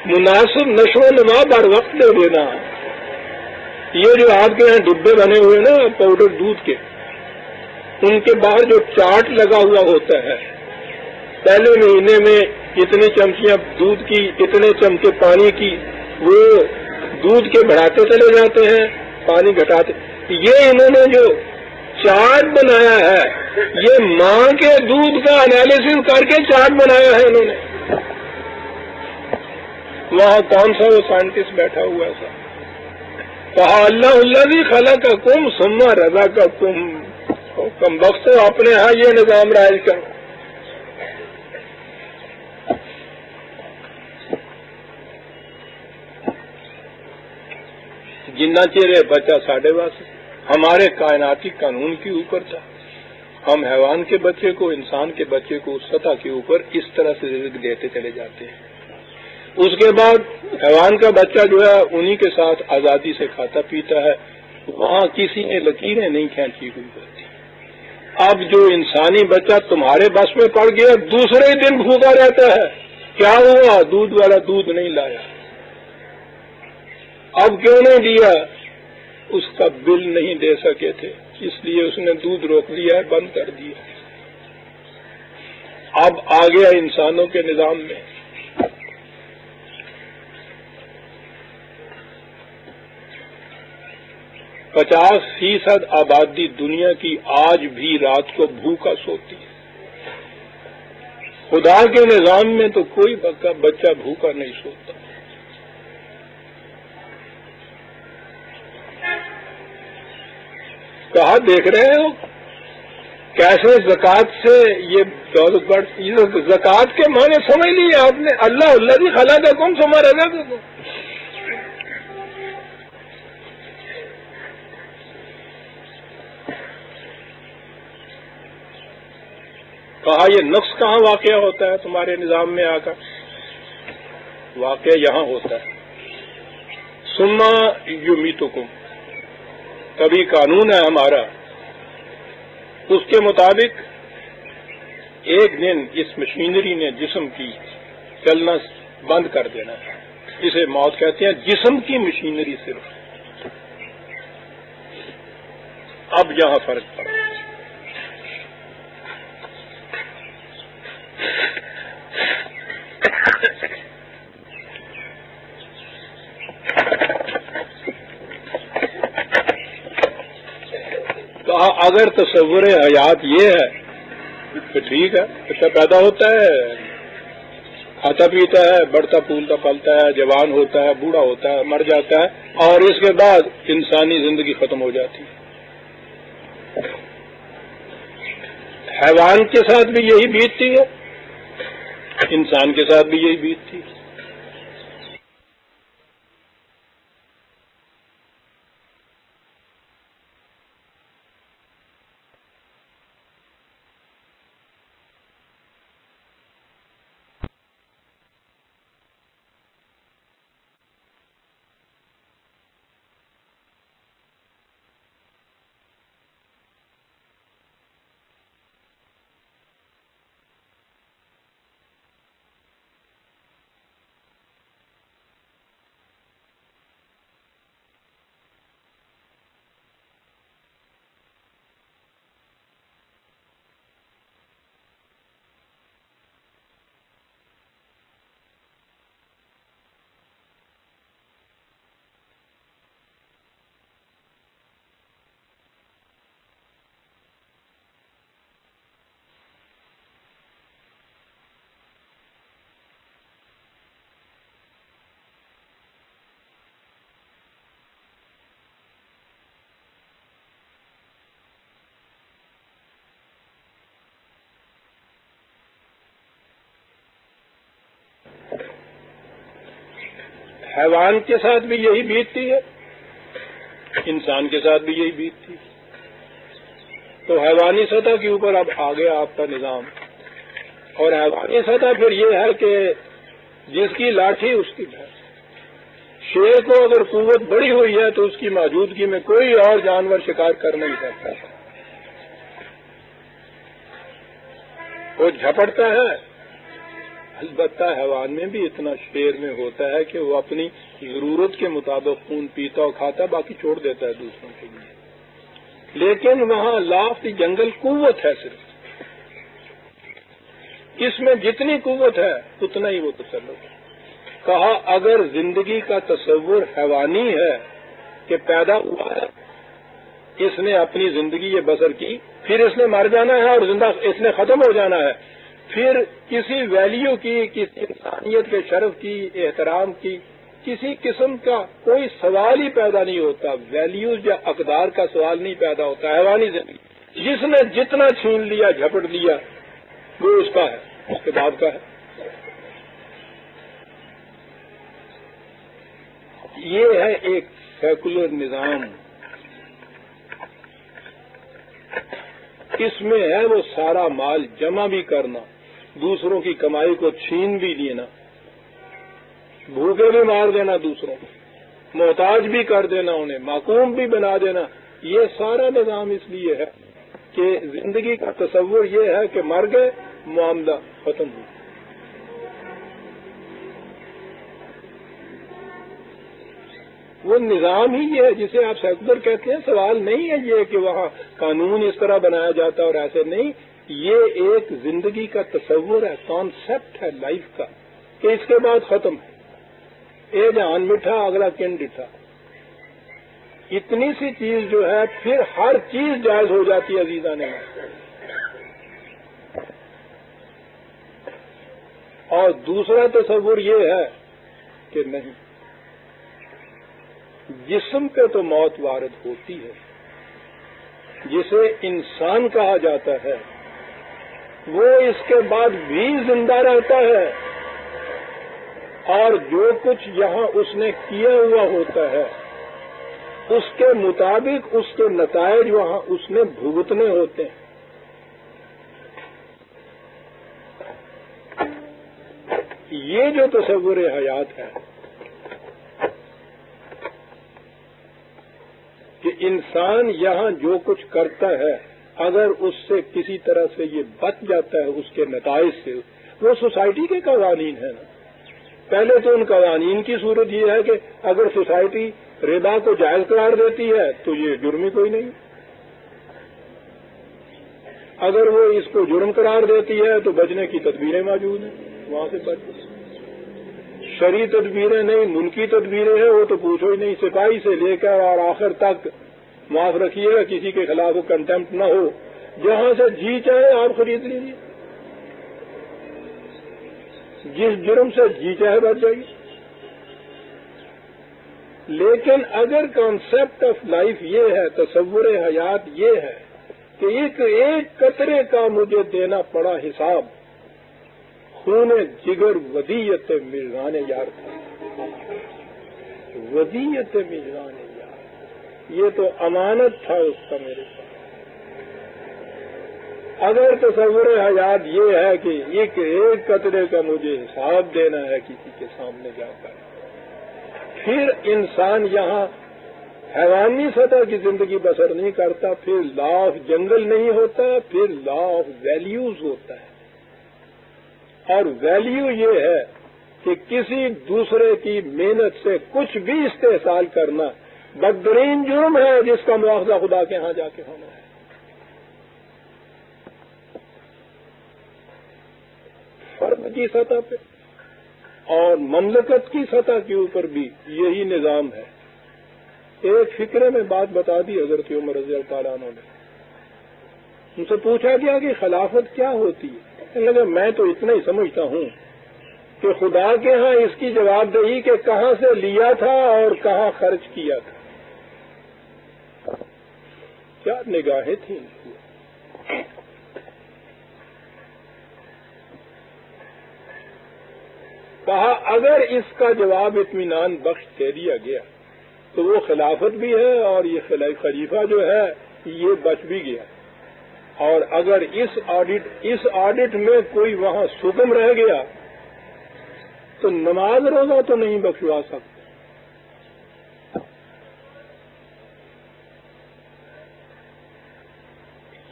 Speaker 1: مناسب نشو و نما بر وقت دے دینا. یہ جو آپ کے یہاں ڈبے بنے ہوئے نا پاؤڈر دودھ کے، ان کے باہر جو چارٹ لگا ہوا ہوتا ہے، پہلے مہینے میں اتنی چمچیاں دودھ کی، اتنے چمچے پانی کی، وہ دودھ کے بڑھاتے چلے جاتے ہیں، پانی گھٹاتے. یہ انہوں نے جو چارٹ بنایا ہے، یہ ماں کے دودھ کا انالیسس کر کے چارٹ بنایا ہے انہوں نے. وہاں کون سا وہ سائنٹسٹ بیٹھا ہوا ہے؟ کہا اللہ الذی خلقکم ثم رزقکم. کم وقت اپنے ہاں یہ نظام رائج کرو. جنہ چیرے بچہ ساڑھے واسطے ہمارے کائناتی قانون کے اوپر تھا، ہم حیوان کے بچے کو، انسان کے بچے کو اس سطح کے اوپر اس طرح سے رزق دیتے چلے جاتے ہیں. اس کے بعد حیوان کا بچہ جو ہے انہی کے ساتھ آزادی سے کھاتا پیتا ہے، وہاں کسی نے لکیریں نہیں کھینچی ہوئی ہوتی. اب جو انسانی بچہ تمہارے بس میں پڑ گیا، دوسرے دن بھوکا رہتا ہے. کیا ہوا؟ دودھ والا دودھ نہیں لایا. اب کیوں نہیں دیا؟ اس کا بل نہیں دے سکے تھے، اس لیے اس نے دودھ روک لیا ہے، بند کر دیا۔ اب آ گیا انسانوں کے نظام میں۔ %50 آبادی دنیا کی آج بھی رات کو بھوکا سوتی ہے۔ خدا کے نظام میں تو کوئی بچہ بھوکا نہیں سوتا۔ کہاں دیکھ رہے ہو کیسے زکوٰۃ سے یہ زکوٰۃ کے معنی سمجھ لیے آپ نے؟ اللہ الذی خلقکم ثم رزقکم۔ کہا یہ نقص کہاں واقع ہوتا ہے تمہارے نظام میں آ کر؟ واقع یہاں ہوتا ہے۔ ثم یمیتکم، کبھی قانون ہے ہمارا، اس کے مطابق ایک دن اس مشینری نے جسم کی چلنا بند کر دینا ہے، اسے موت کہتے ہیں، جسم کی مشینری صرف۔ اب یہاں فرق پڑا۔ کہا اگر تصور حیات یہ ہے تو ٹھیک ہے، بچہ پیدا ہوتا ہے، کھاتا پیتا ہے، بڑھتا پھولتا پلتا ہے، جوان ہوتا ہے، بوڑھا ہوتا ہے، مر جاتا ہے، اور اس کے بعد انسانی زندگی ختم ہو جاتی ہے۔ حیوان کے ساتھ بھی یہی بیتتی ہے، انسان کے ساتھ بھی یہی بیتتی ہے۔ حیوان کے ساتھ بھی یہی بیتتی ہے، انسان کے ساتھ بھی یہی بیتتی ہے۔ تو حیوانی سطح کے اوپر اب آ گیا آپ کا نظام، اور حیوانی سطح پھر یہ ہے کہ جس کی لاٹھی اس کی بھینس۔ شیر کو اگر قوت بڑی ہوئی ہے تو اس کی موجودگی میں کوئی اور جانور شکار کر نہیں سکتا، وہ جھپٹتا ہے۔ البتہ حیوان میں بھی اتنا شیر میں ہوتا ہے کہ وہ اپنی ضرورت کے مطابق خون پیتا اور کھاتا، باقی چھوڑ دیتا ہے دوسروں کے لیے۔ لیکن وہاں لافٹ جنگل قوت ہے، صرف اس میں جتنی قوت ہے اتنا ہی وہ تسلط ہے۔ کہا اگر زندگی کا تصور حیوانی ہے کہ پیدا ہوا ہے، اس نے اپنی زندگی یہ بسر کی، پھر اس نے مر جانا ہے اور زندہ اس نے ختم ہو جانا ہے، پھر کسی ویلیو کی، کسی انسانیت کے شرف کی، احترام کی، کسی قسم کا کوئی سوال ہی پیدا نہیں ہوتا، ویلیوز یا اقدار کا سوال نہیں پیدا ہوتا۔ حیوانی زندگی جس نے جتنا چھین لیا، جھپٹ لیا، وہ اس کا ہے، اس کے باپ کا ہے۔ یہ ہے ایک سیکولر نظام، اس میں ہے وہ سارا مال جمع بھی کرنا، دوسروں کی کمائی کو چھین بھی لینا، بھوکے بھی مار دینا دوسروں کو، محتاج بھی کر دینا، انہیں معقوم بھی بنا دینا۔ یہ سارا نظام اس لیے ہے کہ زندگی کا تصور یہ ہے کہ مر گئے، معاملہ ختم ہو۔ وہ نظام ہی یہ ہے جسے آپ سیکولر کہتے ہیں. سوال نہیں ہے یہ کہ وہاں قانون اس طرح بنایا جاتا اور ایسے نہیں. یہ ایک زندگی کا تصور ہے، کانسیپٹ ہے لائف کا کہ اس کے بعد ختم ہے. اے جہان میٹھا اگلا کن ڈٹھا. اتنی سی چیز جو ہے پھر ہر چیز جائز ہو جاتی ہے عزیزان نے. اور دوسرا تصور یہ ہے کہ نہیں، جسم پہ تو موت وارد ہوتی ہے، جسے انسان کہا جاتا ہے وہ اس کے بعد بھی زندہ رہتا ہے، اور جو کچھ یہاں اس نے کیا ہوا ہوتا ہے اس کے مطابق اس کے نتائج وہاں اس نے بھگتنے ہوتے ہیں. یہ جو تصور حیات ہے کہ انسان یہاں جو کچھ کرتا ہے اگر اس سے کسی طرح سے یہ بچ جاتا ہے اس کے نتائج سے، وہ سوسائٹی کے قوانین ہیں نا. پہلے تو ان قوانین کی صورت یہ ہے کہ اگر سوسائٹی ربا کو جائز قرار دیتی ہے تو یہ جرم ہی کوئی نہیں. اگر وہ اس کو جرم قرار دیتی ہے تو بچنے کی تدبیریں موجود ہیں، وہاں سے بچ. شرعی تدبیریں نہیں، ملکی تدبیریں ہیں، وہ تو پوچھو ہی نہیں. سپاہی سے لے کر اور آخر تک معاف رکھیے گا کسی کے خلاف وہ کنٹمپٹ نہ ہو، جہاں سے جی چاہے آپ خرید لیجیے، جس جرم سے جی چاہے بچ جائیے. لیکن اگر کانسیپٹ آف لائف یہ ہے، تصور حیات یہ ہے کہ ایک قطرے کا مجھے دینا پڑا حساب، خون جگر ودیت میزان یار تھا، ودیت میزان یار، یہ تو امانت تھا اس کا میرے پاس. اگر تصور حیات یہ ہے کہ ایک قطرے کا مجھے حساب دینا ہے کسی کے سامنے جا کر، پھر انسان یہاں حیوانی سطح کی زندگی بسر نہیں کرتا، پھر لا آف جنگل نہیں ہوتا، پھر لا آف ویلیوز ہوتا ہے. اور ویلیو یہ ہے کہ کسی دوسرے کی محنت سے کچھ بھی استحصال کرنا بدترین جرم ہے جس کا مواخذہ خدا کے ہاں جا کے ہونا ہے. فرد کی سطح پہ اور مملکت کی سطح کے اوپر بھی یہی نظام ہے. ایک فکرے میں بات بتا دی حضرت عمر رضی اللہ تعالیٰ عنہ نے. ان سے پوچھا گیا کہ خلافت کیا ہوتی ہے؟ کہنے لگے میں تو اتنا ہی سمجھتا ہوں کہ خدا کے ہاں اس کی جواب دہی کہ کہاں سے لیا تھا اور کہاں خرچ کیا تھا. کیا نگاہیں تھیں. کہا اگر اس کا جواب اطمینان بخش دے دیا گیا تو وہ خلافت بھی ہے اور یہ خلیفہ جو ہے یہ بچ بھی گیا. اور اگر اس آڈٹ میں کوئی وہاں سکم رہ گیا تو نماز روزہ تو نہیں بخشوا سکتے.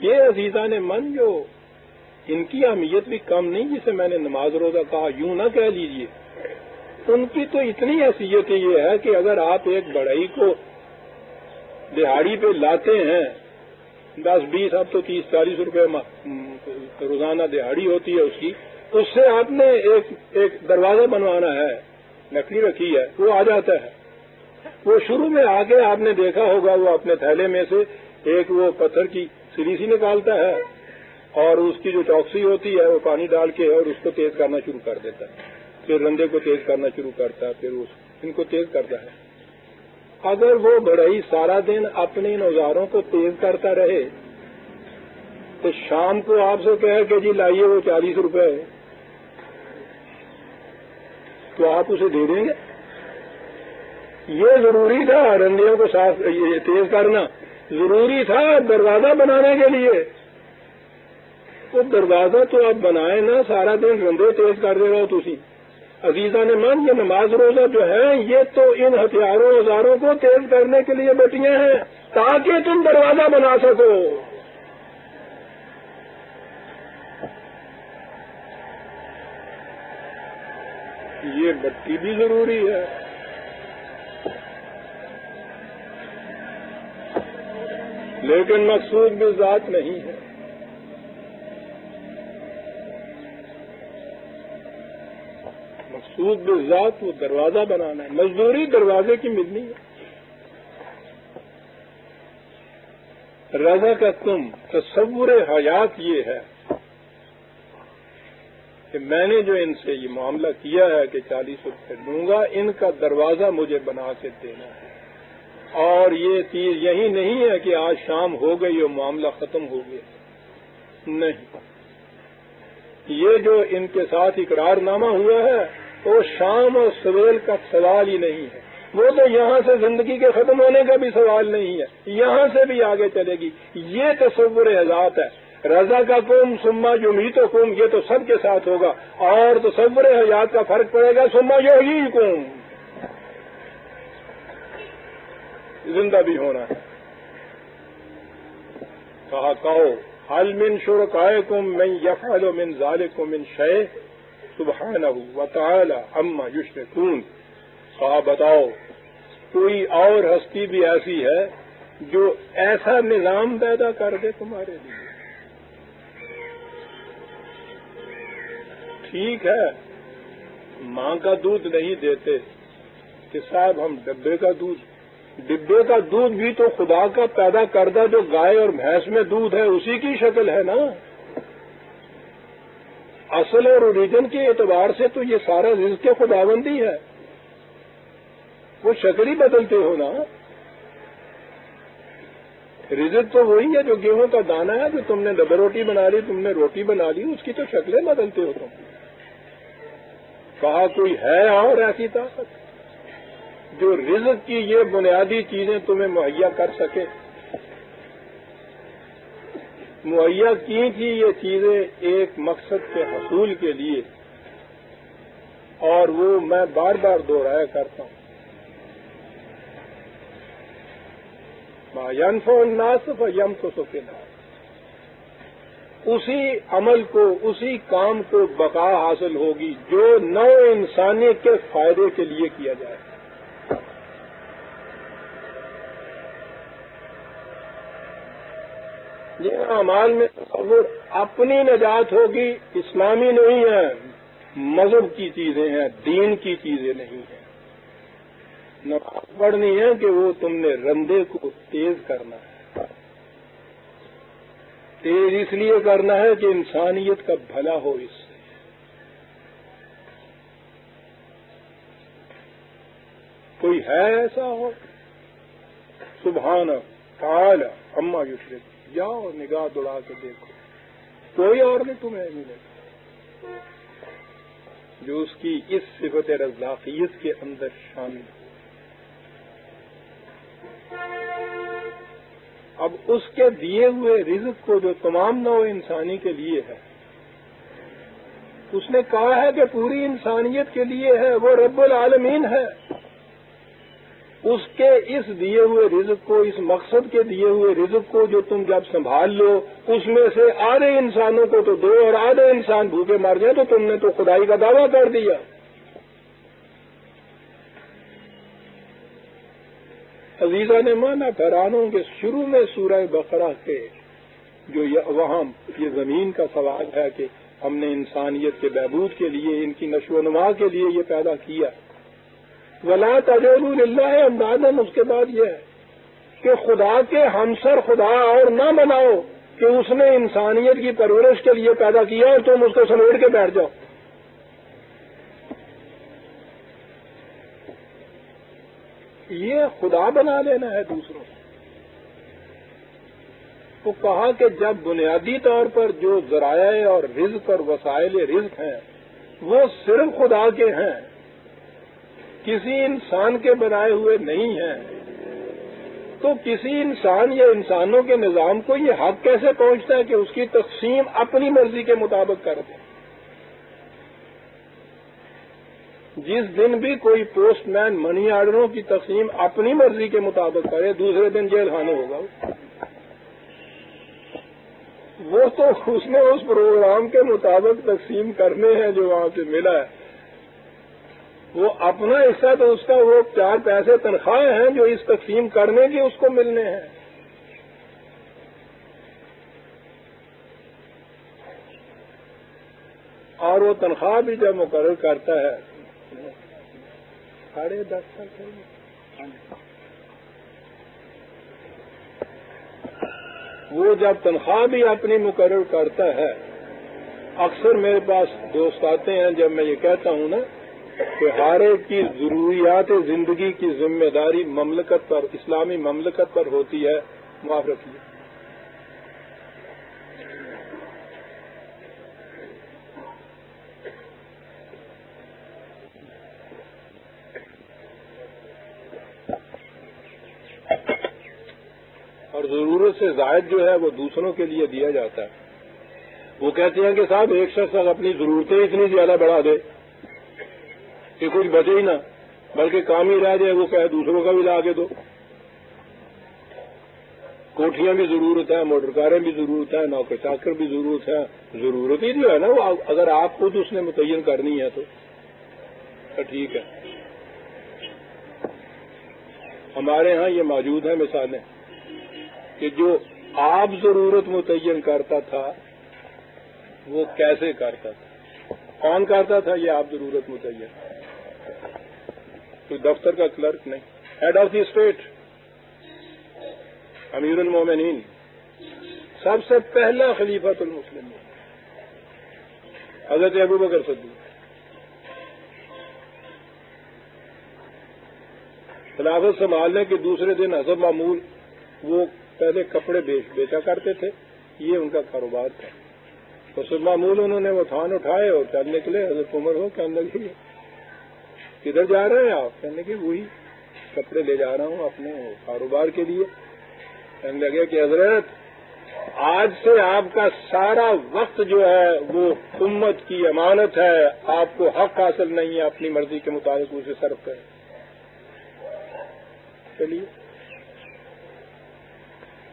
Speaker 1: یہ عزیزان من جو ان کی اہمیت بھی کم نہیں، جسے میں نے نماز روزہ کہا، یوں نہ کہہ لیجئے. ان کی تو اتنی حیثیت یہ ہے کہ اگر آپ ایک بڑھئی کو دہاڑی پہ لاتے ہیں 10-20 اب تو 30-40 روپے روزانہ دہاڑی ہوتی ہے اس کی، اس سے آپ نے ایک دروازہ بنوانا ہے، لکڑی رکھی ہے، وہ آ جاتا ہے. وہ شروع میں آ کے آپ نے دیکھا ہوگا وہ اپنے تھیلے میں سے ایک وہ پتھر کی سری سی نکالتا ہے اور اس کی جو چوکسی ہوتی ہے وہ پانی ڈال کے اور اس کو تیز کرنا شروع کر دیتا ہے. پھر رندے کو تیز کرنا شروع کرتا ہے، پھر ان کو تیز کرتا ہے. اگر وہ بڑھئی سارا دن اپنے ان اوزاروں کو تیز کرتا رہے تو شام کو آپ سے کہے کہ جی لائیے وہ 40 روپے تو آپ اسے دے دیں گے؟ یہ ضروری تھا رندیوں کو تیز کرنا، ضروری تھا دروازہ بنانے کے لیے. وہ دروازہ تو آپ بنائے نا، سارا دن رندے تیز کر دے رہا ہو تھی. عزیزان من یہ نماز روزہ جو ہے یہ تو ان ہتھیاروں اوزاروں کو تیز کرنے کے لیے بیٹیاں ہیں تاکہ تم دروازہ بنا سکو. یہ بتی بھی ضروری ہے، لیکن مقصود بھی ذات نہیں ہے. مقصود بھی ذات وہ دروازہ بنانا ہے. مزدوری دروازے کی ملنی ہے. رضا کا تم تصور حیات یہ ہے کہ میں نے جو ان سے یہ معاملہ کیا ہے کہ 40 روپے دوں گا، ان کا دروازہ مجھے بنا کے دینا ہے. اور یہ چیز یہی نہیں ہے کہ آج شام ہو گئی اور معاملہ ختم ہو گیا. نہیں، یہ جو ان کے ساتھ اقرار نامہ ہوا ہے وہ شام اور سویل کا سوال ہی نہیں ہے. وہ تو یہاں سے زندگی کے ختم ہونے کا بھی سوال نہیں ہے، یہاں سے بھی آگے چلے گی. یہ تصور حیات ہے. رضا کا کم سما یمیت و کم، یہ تو سب کے ساتھ ہوگا. اور تصور حیات کا فرق پڑے گا سما یحیی کم، زندہ بھی ہونا ہے. کہا کہو حل من شرکائکم من یفعل من ذالکم من شیء سبحانہ وتعالی عما یشرکون. کہا بتاؤ کوئی اور ہستی بھی ایسی ہے جو ایسا نظام پیدا کر دے تمہارے لیے؟ ٹھیک ہے ماں کا دودھ نہیں دیتے کہ صاحب ہم ڈبے کا دودھ بھی تو خدا کا پیدا کردہ جو گائے اور بھینس میں دودھ ہے اسی کی شکل ہے نا. اصل اور اوریجن کے اعتبار سے تو یہ سارا رزق کے خداوندی ہے. وہ شکل ہی بدلتے ہو نا. رزق تو وہی ہے جو گیہوں کا دانہ ہے، جو تم نے ڈبل روٹی بنا لی، تم نے روٹی بنا لی، اس کی تو شکلیں بدلتے ہو تم. کہا کوئی ہے اور ایسی طاقت جو رزق کی یہ بنیادی چیزیں تمہیں مہیا کر سکے؟ مہیا کی تھی یہ چیزیں ایک مقصد کے حصول کے لیے، اور وہ میں بار بار دوہرایا کرتا ہوں. ما ينفع الناس فيمكث في الناس. اسی عمل کو، اسی کام کو بقا حاصل ہوگی جو نو انسانیت کے فائدے کے لیے کیا جائے. جن اعمال میں تصور اپنی نجات ہوگی اسلامی نہیں ہے، مذہب کی چیزیں ہیں، دین کی چیزیں نہیں ہیں. نماز پڑھنی ہے کہ وہ تم نے رندے کو تیز کرنا ہے. تیز اس لیے کرنا ہے کہ انسانیت کا بھلا ہو. اس سے کوئی ہے ایسا ہو؟ سبحانہ تعالی عما یشرکون. جاؤ نگاہ دوڑا کے دیکھو، کوئی اور نہیں تمہیں ملے گا جو اس کی اس صفت رزاقیت کے اندر شامل ہو. اب اس کے دیے ہوئے رزق کو جو تمام نوع انسانی کے لیے ہے، اس نے کہا ہے کہ پوری انسانیت کے لیے ہے، وہ رب العالمین ہے. اس کے اس دیے ہوئے رزق کو، اس مقصد کے دیے ہوئے رزق کو جو تم جب سنبھال لو، اس میں سے آدھے انسانوں کو تو دو اور آدھے انسان بھوکے مر جائیں تو تم نے تو خدائی کا دعویٰ کر دیا. عزیزہ نے مانا گھرانوں کے شروع میں سورہ بقرہ کے جو وہاں یہ زمین کا سوال ہے کہ ہم نے انسانیت کے بہبود کے لیے، ان کی نشو و نما کے لیے یہ پیدا کیا. وَلَا تَجْعَلُوا لِلَّهِ أَنْدَادًا. اس کے بعد یہ ہے کہ خدا کے ہمسر خدا اور نہ بناؤ کہ اس نے انسانیت کی پرورش کے لیے پیدا کیا اور تم اس کو سمیٹ کے بیٹھ جاؤ. یہ خدا بنا لینا ہے دوسروں. تو کہا کہ جب بنیادی طور پر جو ذرائع اور رزق اور وسائل رزق ہیں وہ صرف خدا کے ہیں، کسی انسان کے بنائے ہوئے نہیں ہیں، تو کسی انسان یا انسانوں کے نظام کو یہ حق کیسے پہنچتا ہے کہ اس کی تقسیم اپنی مرضی کے مطابق کر دے؟ جس دن بھی کوئی پوسٹ مین منی آرڈروں کی تقسیم اپنی مرضی کے مطابق کرے، دوسرے دن جیل خانے ہوگا. وہ تو اس نے اس پروگرام کے مطابق تقسیم کرنے ہیں جو وہاں سے ملا ہے. وہ اپنا حصہ تو اس کا وہ 4 پیسے تنخواہیں ہیں جو اس تقسیم کرنے کے اس کو ملنے ہیں. اور وہ تنخواہ بھی جب مقرر کرتا ہے 10.5 وہ جب تنخواہ بھی اپنی مقرر کرتا ہے، اکثر میرے پاس دوست آتے ہیں جب میں یہ کہتا ہوں نا کہ ہر ایک کی ضروریات زندگی کی ذمہ داری مملکت پر، اسلامی مملکت پر ہوتی ہے، معاف رکھیے، اور ضرورت سے زائد جو ہے وہ دوسروں کے لیے دیا جاتا ہے۔ وہ کہتے ہیں کہ صاحب ایک شخص اپنی ضرورتیں اتنی زیادہ بڑھا دے کہ کچھ بچے ہی نہ، بلکہ کام ہی رہ جائے، وہ کہے دوسروں کا بھی لا کے دو۔ کوٹھیاں بھی ضرورت ہے، موٹر کاریں بھی ضرورت ہے، نوکر چاکر بھی ضرورت ہے، ضرورت ہی جو ہے نا وہ اگر آپ خود اس نے متعین کرنی ہے تو ٹھیک ہے۔ ہمارے ہاں یہ موجود ہیں مثالیں کہ جو آپ ضرورت متعین کرتا تھا وہ کیسے کرتا تھا، کون کرتا تھا یہ آپ ضرورت متعین؟ کوئی دفتر کا کلرک نہیں، ہیڈ آف دی اسٹیٹ، امیر المومنین، سب سے پہلا خلیفۃ المسلمین حضرت ابوبکر صدیق، خلافت سنبھالنے کے دوسرے دن حسب معمول وہ پہلے کپڑے بیچا کرتے تھے، یہ ان کا کاروبار تھا۔ حسب معمول انہوں نے وہ تھان اٹھائے اور چل نکلے، حضرت عمر ہو کہنے لگے کدھر جا رہے ہیں آپ؟ کہنے لگے وہی کپڑے لے جا رہا ہوں اپنے کاروبار کے لیے۔ کہنے لگے کہ حضرت آج سے آپ کا سارا وقت جو ہے وہ امت کی امانت ہے، آپ کو حق حاصل نہیں ہے اپنی مرضی کے مطابق اسے صرف کریں۔ چلیے،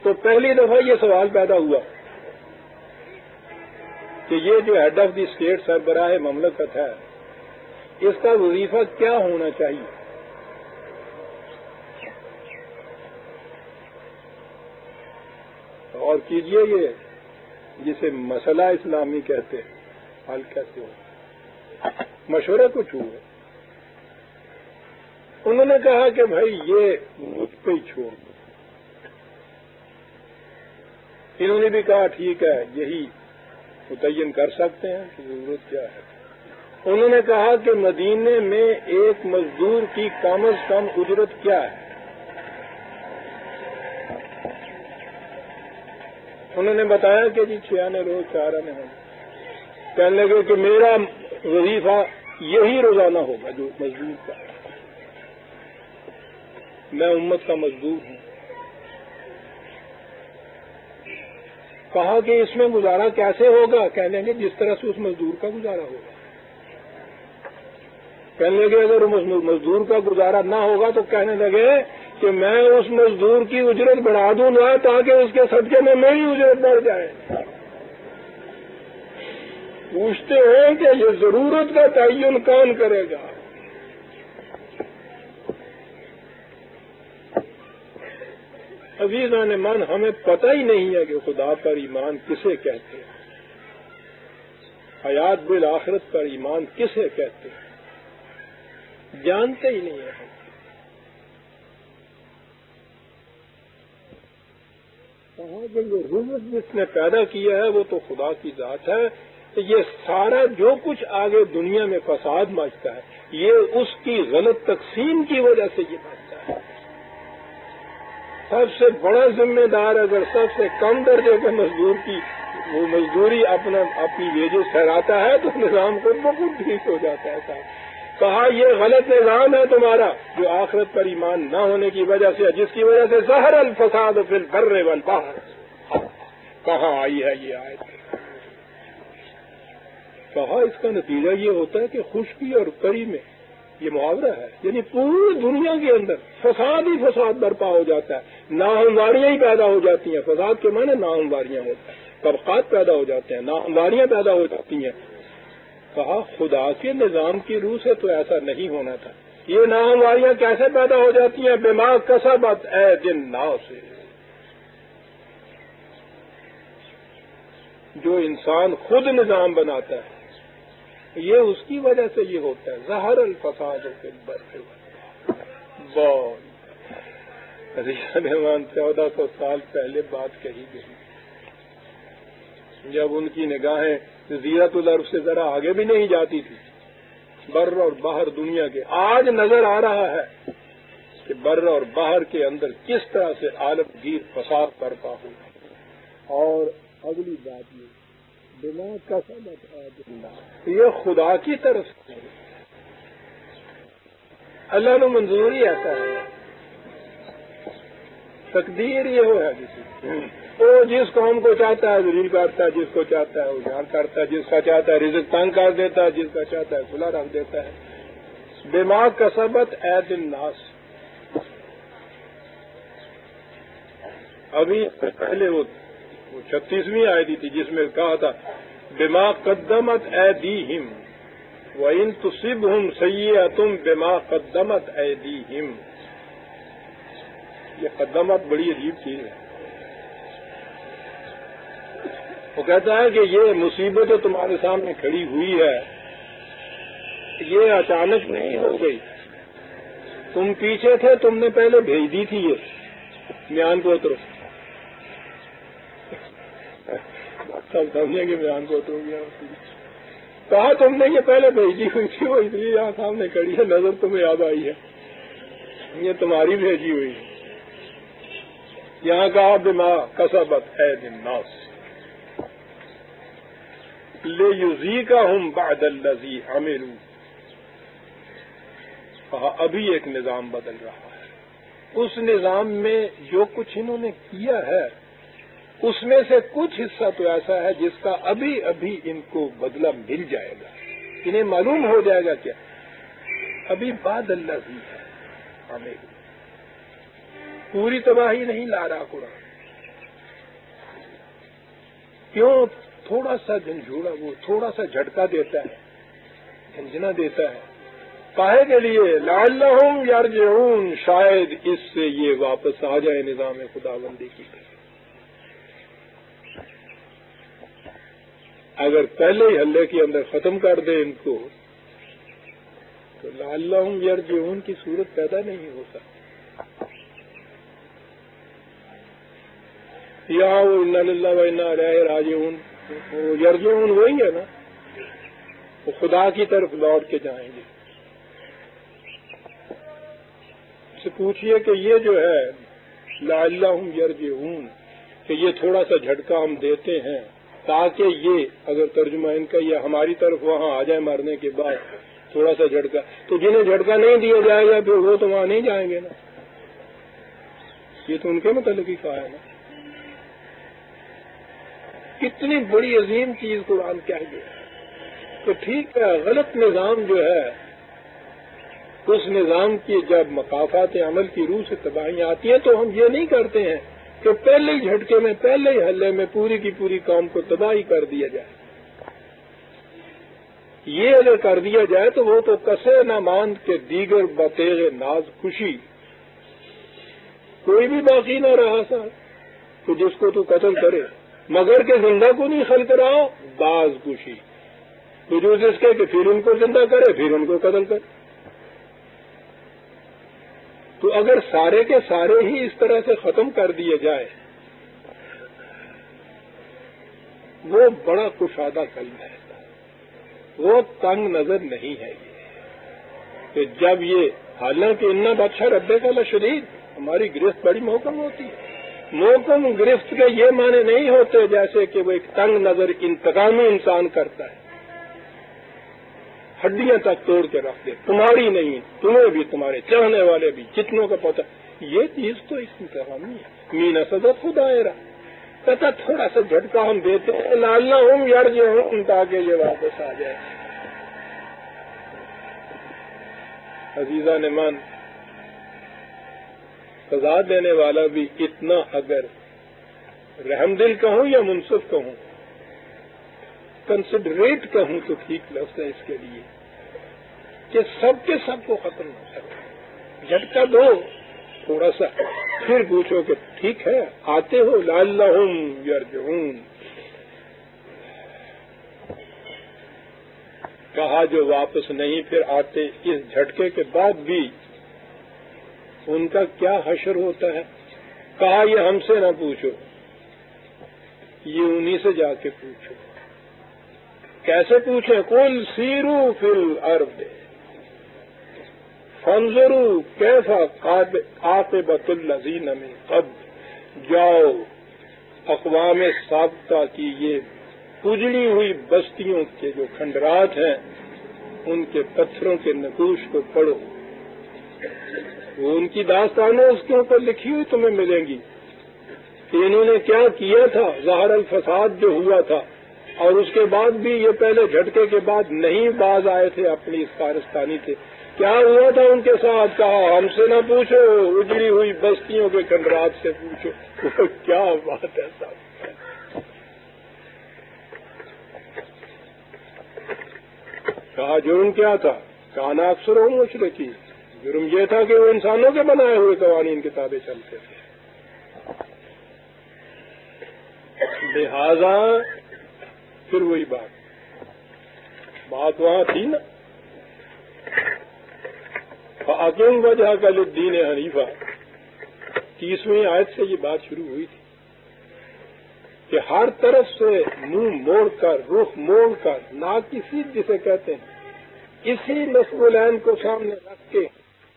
Speaker 1: تو پہلی دفعہ یہ سوال پیدا ہوا کہ یہ جو ہیڈ آف دی اسٹیٹ سربراہ مملکت ہے اس کا وظیفہ کیا ہونا چاہیے؟ اور کیجئے یہ جسے مسئلہ اسلامی کہتے ہیں، حل کیسے ہو؟ مشورہ کچھ ہوا، انہوں نے کہا کہ بھائی یہ مجھ پہ ہی چھوڑ دو۔ انہوں نے بھی کہا ٹھیک ہے، یہی متعین کر سکتے ہیں کہ ضرورت کیا ہے۔ انہوں نے کہا کہ مدینے میں ایک مزدور کی کم از کم اجرت کیا ہے؟ انہوں نے بتایا کہ جی 6 آنے روز 4 آنے ہوں۔ کہنے لگے کہ میرا وظیفہ یہی روزانہ ہوگا جو مزدور کا، میں امت کا مزدور ہوں۔ کہا کہ اس میں گزارا کیسے ہوگا؟ کہنے لگے جس طرح سے اس مزدور کا گزارا ہوگا۔ کہنے لگے اگر مزدور کا گزارا نہ ہوگا تو کہنے لگے کہ میں اس مزدور کی اجرت بڑھا دوں گا تاکہ اس کے صدقے میں میری اجرت بڑھ جائے۔ پوچھتے ہیں کہ یہ ضرورت کا تعین کون کرے گا؟ عزیزان من، ہمیں پتہ ہی نہیں ہے کہ خدا پر ایمان کسے کہتے ہیں، حیات بالآخرت پر ایمان کسے کہتے ہیں، جانتے ہی نہیں ہیں۔ روح جس نے پیدا کیا ہے وہ تو خدا کی ذات ہے۔ یہ سارا جو کچھ آگے دنیا میں فساد مچتا ہے یہ اس کی غلط تقسیم کی وجہ سے یہ مچتا ہے۔ سب سے بڑا ذمہ دار اگر سب سے کم درجے کے مزدور کی وہ مزدوری اپنی ویجز ٹھہراتا ہے تو نظام خود بخود ٹھیک ہو جاتا ہے۔ صاحب کہا یہ غلط نظام ہے تمہارا جو آخرت پر ایمان نہ ہونے کی وجہ سے، جس کی وجہ سے ظہر الفساد فی البر والبحر، کہاں آئی ہے یہ آیت؟ کہا اس کا نتیجہ یہ ہوتا ہے کہ خشکی اور کری میں یہ محاورہ ہے، یعنی پوری دنیا کے اندر فساد ہی فساد برپا ہو جاتا ہے، ناہمواریاں ہی پیدا ہو جاتی ہیں۔ فساد کے معنی ناہمواریاں ہوتا ہے، طبقات پیدا ہو جاتے ہیں، ناہمواریاں پیدا ہو جاتی ہیں۔ کہا خدا کے نظام کی روح سے تو ایسا نہیں ہونا تھا۔ یہ ناہمواریاں کیسے پیدا ہو جاتی ہیں؟ بما کسبت ایدی الناس، جو انسان خود نظام بناتا ہے یہ اس کی وجہ سے یہ ہوتا ہے، ظہر الفساد فی البر والبحر۔ رحمان 1400 سال پہلے بات کہی گئی، جب ان کی نگاہیں جزیرۃ العرب سے ذرا آگے بھی نہیں جاتی تھی، بر اور بحر دنیا کے، آج نظر آ رہا ہے کہ بر اور بحر کے اندر کس طرح سے عالمگیر فساد برپا ہوا۔ اور اگلی بات یہ بما کسبت ایدینا، یہ خدا کی طرف سے اللہ نے منظوری ایسا ہے، تقدیر یہ ہو ہے کسی وہ جس قوم کو چاہتا ہے ذلیل کرتا ہے، جس کو چاہتا ہے ہوشیار کرتا ہے، جس کا چاہتا ہے رزق تنگ کر دیتا ہے، جس کا چاہتا ہے کھلا رکھ دیتا ہے۔ بما کسبت ایدی الناس، ابھی پہلے وہ 36ویں آیت تھی جس میں کہا تھا بما قدمت ایدیہم وَإِن تُصِبْهُمْ سَيِّئَةٌ بِمَا قَدَّمَتْ أَيْدِيهِمْ۔ یہ قدمت بڑی عجیب چیز ہے۔ وہ کہتا ہے کہ یہ مصیبت تمہارے سامنے کھڑی ہوئی ہے، یہ اچانک نہیں ہو گئی، تم پیچھے تھے، تم نے پہلے بھیج دی تھی یہ میان کو اترو، سب سمجھیں گے میان کو اترو گیا، کہا تم نے یہ پہلے بھیجی ہوئی تھی، وہ اس لیے یہاں سامنے کھڑی ہے، نظر تمہیں یاد آئی ہے، یہ تمہاری بھیجی ہوئی ہے۔ یہاں کہا بما کسبت ایدی الناس لیذیقہم بعد الذی عملوا، کہا ابھی ایک نظام بدل رہا ہے، اس نظام میں جو کچھ انہوں نے کیا ہے اس میں سے کچھ حصہ تو ایسا ہے جس کا ابھی ابھی ان کو بدلہ مل جائے گا، انہیں معلوم ہو جائے گا کیا ابھی بعد الذی ہے عملوا، پوری تباہی نہیں لا رہا قرآن، کیوں تھوڑا سا جھنجھوڑا، وہ تھوڑا سا جھٹکا دیتا ہے، جھنجھنا دیتا ہے، کاہے کے لیے لعلہم یرجعون، شاید اس سے یہ واپس آ جائے نظام خداوندی کی طرف۔ اگر پہلے ہی حلے کے اندر ختم کر دے ان کو تو لعلہم یرجعون کی صورت پیدا نہیں ہو سکتی۔ یا انا للہ و انا الیہ راجعون، یرجعون وہی ہے نا، وہ خدا کی طرف لوٹ کے جائیں گے۔ سے پوچھئے کہ یہ جو ہے لعلہم یرجعون، کہ یہ تھوڑا سا جھٹکا ہم دیتے ہیں تاکہ یہ، اگر ترجمہ ان کا یہ ہماری طرف وہاں آ جائے مرنے کے بعد تھوڑا سا جھٹکا، تو جنہیں جھٹکا نہیں دیا جائے گا پھر وہ تو وہاں نہیں جائیں گے نا، یہ تو ان کے متعلق ہی کہا ہے نا۔ کتنی بڑی عظیم چیز قرآن کہہ گیا۔ تو ٹھیک ہے، غلط نظام جو ہے اس نظام کی جب مقافات عمل کی روح سے تباہیاں آتی ہیں تو ہم یہ نہیں کرتے ہیں کہ پہلے ہی جھٹکے میں، پہلے ہی حلے میں پوری کی پوری قوم کو تباہی کر دیا جائے۔ یہ اگر کر دیا جائے تو وہ تو کسے نہ ماند کے دیگر بتیغ ناز خوشی، کوئی بھی باقی نہ رہا سا تو جس کو تو قتل کرے، مگر کہ زندہ کو نہیں خلق رہا باز خوشی، تو جو جس کے کہ پھر ان کو زندہ کرے پھر ان کو قتل کرے۔ تو اگر سارے کے سارے ہی اس طرح سے ختم کر دیے جائے، وہ بڑا کشادہ قلب ہے، وہ تنگ نظر نہیں ہے یہ کہ جب یہ، حالانکہ اتنا بادشاہ ربے کا لشدید، ہماری گرفت بڑی محکم ہوتی ہے، محکم گرفت کے یہ معنی نہیں ہوتے جیسے کہ وہ ایک تنگ نظر انتقامی انسان کرتا ہے، ہڈیاں تک توڑ کے رکھ دے، تمہاری نہیں، تمہیں بھی، تمہارے چاہنے والے بھی، جتنوں کا پتہ، یہ چیز تو اس انتقامی ہے۔ مینا صدر خدا کہتا تھوڑا سا جھٹکا ہم دیتے ہیں لعلہم یرجعون، تاکہ یہ واپس آ جائے۔ عزیزان من، سزا دینے والا بھی اتنا، اگر رحم دل کہوں یا منصف کہوں، کنسیڈریٹ کہوں تو ٹھیک لفظ ہے اس کے لیے، کہ سب کے سب کو ختم نہ کرو، جھٹکا دو تھوڑا سا، پھر پوچھو کہ ٹھیک ہے آتے ہو، لعلہم یرجعون۔ کہا جو واپس نہیں پھر آتے، اس جھٹکے کے بعد بھی ان کا کیا حشر ہوتا ہے؟ کہا یہ ہم سے نہ پوچھو، یہ انہی سے جا کے پوچھو۔ کیسے پوچھیں؟ قل سیروا فی الارض فانظروا کیف عاقبۃ الذین من قبل، جاؤ اقوام سابقہ کی یہ اجڑی ہوئی بستیوں کے جو کھنڈرات ہیں ان کے پتھروں کے نقوش کو پڑھو، وہ ان کی داستانیں اس کے اوپر لکھی ہوئی تمہیں ملیں گی کہ انہوں نے کیا کیا تھا، ظاہر الفساد جو ہوا تھا، اور اس کے بعد بھی یہ پہلے جھٹکے کے بعد نہیں باز آئے تھے اپنی اس کارستانی سے۔ کیا ہوا تھا ان کے ساتھ؟ کہا ہم سے نہ پوچھو، اجڑی ہوئی بستیوں کے کھنڈرات سے پوچھو۔ کیا بات ہے صاحب! کہا جرم کیا تھا؟ کانا اکثر ہو مشرکی، جرم یہ تھا کہ وہ انسانوں کے بنائے ہوئے قوانین کتابیں چلتے تھے۔ لہذا پھر وہی بات وہاں تھی نا، فَأَقِمْ وَجْهَكَ لِلدِّينِ حَنِيفًا، 30ویں آیت سے یہ بات شروع ہوئی تھی کہ ہر طرف سے منہ موڑ کر، رخ موڑ کر، ناقصی جسے کہتے ہیں، اسی نصب العین کو سامنے رکھ کے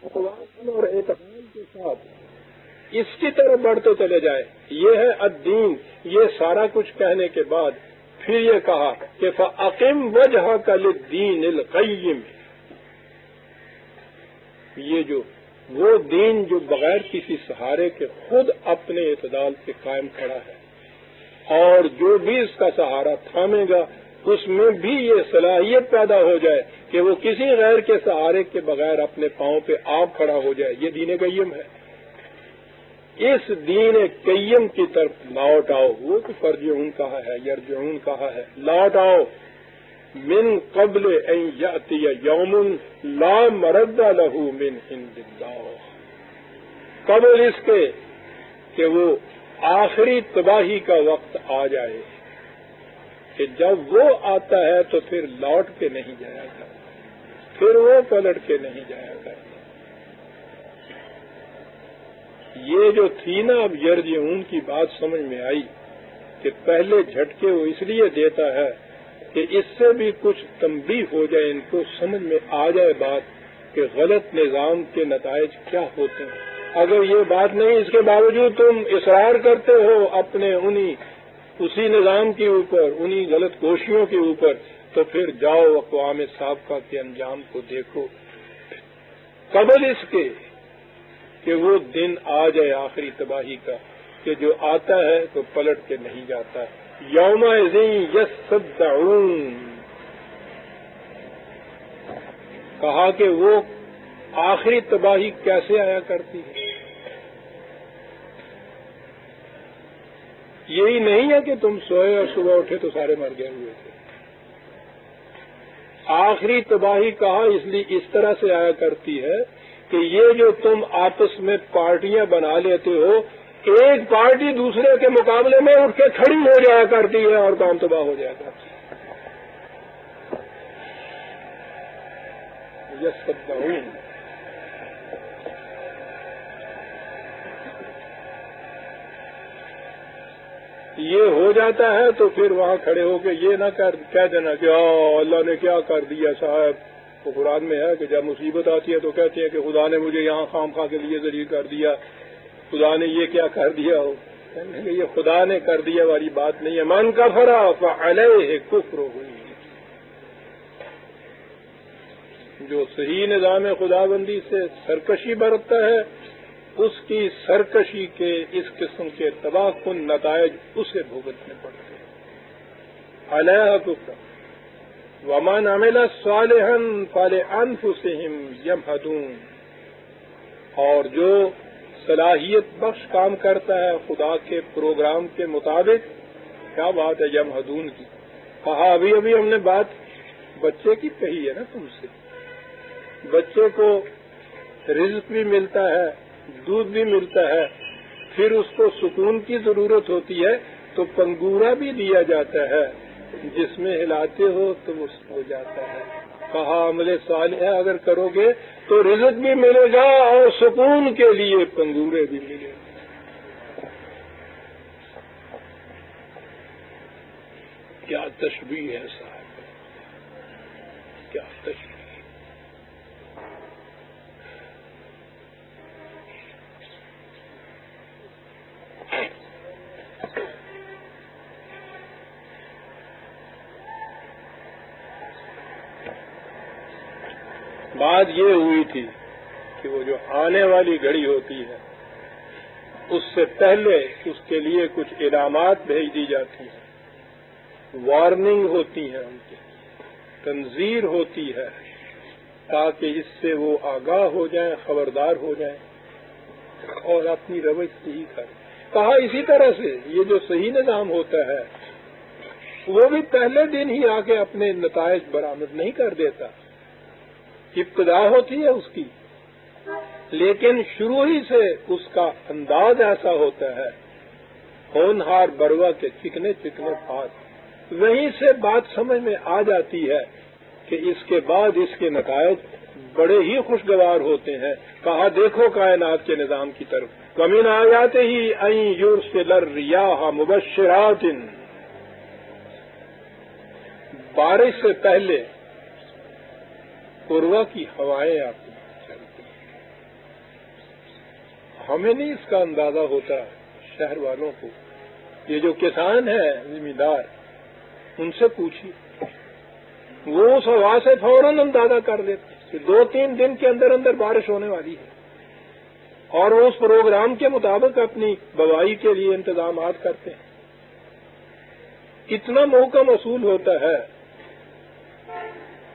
Speaker 1: اقوال اور اعتقاد کے ساتھ اس کی طرف بڑھتے چلے جائے۔ یہ ہے الدین۔ یہ سارا کچھ کہنے کے بعد پھر یہ کہا کہ فَأَقِمْ وَجْهَكَ لِلدِّينِ الْقَيِّمِ، یہ جو وہ دین جو بغیر کسی سہارے کے خود اپنے اعتدال سے قائم کھڑا ہے، اور جو بھی اس کا سہارا تھامے گا اس میں بھی یہ صلاحیت پیدا ہو جائے کہ وہ کسی غیر کے سہارے کے بغیر اپنے پاؤں پہ آپ کھڑا ہو جائے۔ یہ دین قیم ہے۔ اس دین قیم کی طرف لوٹ آؤ۔ وہ تو فرجعون کہا ہے، یرجعون کہا ہے، لوٹ آؤ۔ من قبل ان یأتی یوم لا مرد لہ من عند اللہ، قبل اس کے کہ وہ آخری تباہی کا وقت آ جائے کہ جب وہ آتا ہے تو پھر لوٹ کے نہیں جایا کرتا، پھر وہ پلٹ کے نہیں جایا کرتا۔ یہ جو تھی نا اب یرجعون کی بات سمجھ میں آئی کہ پہلے جھٹکے وہ اس لیے دیتا ہے کہ اس سے بھی کچھ تنبیہ ہو جائے، ان کو سمجھ میں آ جائے بات کہ غلط نظام کے نتائج کیا ہوتے ہیں۔ اگر یہ بات نہیں، اس کے باوجود تم اصرار کرتے ہو اپنے اسی نظام کے اوپر، انہی غلط کوششوں کے اوپر، تو پھر جاؤ اقوام سابقہ کے انجام کو دیکھو، قبل اس کے کہ وہ دن آ جائے آخری تباہی کا کہ جو آتا ہے تو پلٹ کے نہیں جاتا۔ یومئذ یصدعون، کہا کہ وہ آخری تباہی کیسے آیا کرتی ہے؟ یہی نہیں ہے کہ تم سوئے اور صبح اٹھے تو سارے مر گئے ہوئے تھے۔ آخری تباہی کہا اس لیے اس طرح سے آیا کرتی ہے کہ یہ جو تم آپس میں پارٹیاں بنا لیتے ہو، ایک پارٹی دوسرے کے مقابلے میں اٹھ کے کھڑی ہو جایا کرتی ہے اور کام تباہ ہو جایا کرتا ہے۔ یصدعون، یہ ہو جاتا ہے تو پھر وہاں کھڑے ہو کے یہ نہ کہہ دینا کہ اللہ نے کیا کر دیا صاحب۔ تو قرآن میں ہے کہ جب مصیبت آتی ہے تو کہتے ہیں کہ خدا نے مجھے یہاں خام خواہ کے لیے ذلیل کر دیا، خدا نے یہ کیا کر دیا ہو۔ یہ خدا نے کر دیا والی بات نہیں ہے۔ من کفر فعلیہ کفرہ، جو صحیح نظام خدا بندی سے سرکشی برتتا ہے اس کی سرکشی کے اس قسم کے تباہ کن نتائج اسے بھگتنے پڑتے ہیں۔ علیہ کفر ومن عمل صالحا فلانفسهم یمہدون، اور جو صلاحیت بخش کام کرتا ہے خدا کے پروگرام کے مطابق، کیا بات ہے یمہدون کی۔ کہا ابھی ہم نے بات بچے کی کہی ہے نا تم سے، بچے کو رزق بھی ملتا ہے، دودھ بھی ملتا ہے، پھر اس کو سکون کی ضرورت ہوتی ہے تو پنگورا بھی دیا جاتا ہے، جس میں ہلاتے ہو تو وہ سو جاتا ہے۔ کہا عمل صالح اگر کرو گے تو رزق بھی ملے گا اور سکون کے لیے پنگورے بھی ملے گا. کیا تشبیہ ہے صاحب، کیا تشبیہ. بات یہ ہوئی تھی کہ وہ جو آنے والی گھڑی ہوتی ہے اس سے پہلے اس کے لیے کچھ علامات بھیج دی جاتی ہیں، وارننگ ہوتی ہیں، ان کی تنذیر ہوتی ہے تاکہ اس سے وہ آگاہ ہو جائیں، خبردار ہو جائیں اور اپنی روش صحیح کریں. کہا اسی طرح سے یہ جو صحیح نظام ہوتا ہے وہ بھی پہلے دن ہی آ کے اپنے نتائج برآمد نہیں کر دیتا. ابتدا ہوتی ہے اس کی، لیکن شروع ہی سے اس کا انداز ایسا ہوتا ہے ہونہار بروا کے چکنے چکنے پاس. وہیں سے بات سمجھ میں آ جاتی ہے کہ اس کے بعد اس کے نتائج بڑے ہی خوشگوار ہوتے ہیں. کہا دیکھو کائنات کے نظام کی طرف. وَمِنْ آيَاتِهِ أَن يُرْسِلَ الرِّيَاحَ مُبَشِّرَاتٍ، بارش سے پہلے پوروا کی ہوائیں آتی چلتی ہیں. ہمیں نہیں اس کا اندازہ ہوتا شہر والوں کو. یہ جو کسان ہیں زمیندار ان سے پوچھیے، وہ اس ہوا سے فوراً اندازہ کر لیتے کہ 2-3 دن کے اندر اندر بارش ہونے والی ہے، اور وہ اس پروگرام کے مطابق اپنی بوائی کے لیے انتظامات کرتے ہیں. اتنا محکم اصول ہوتا ہے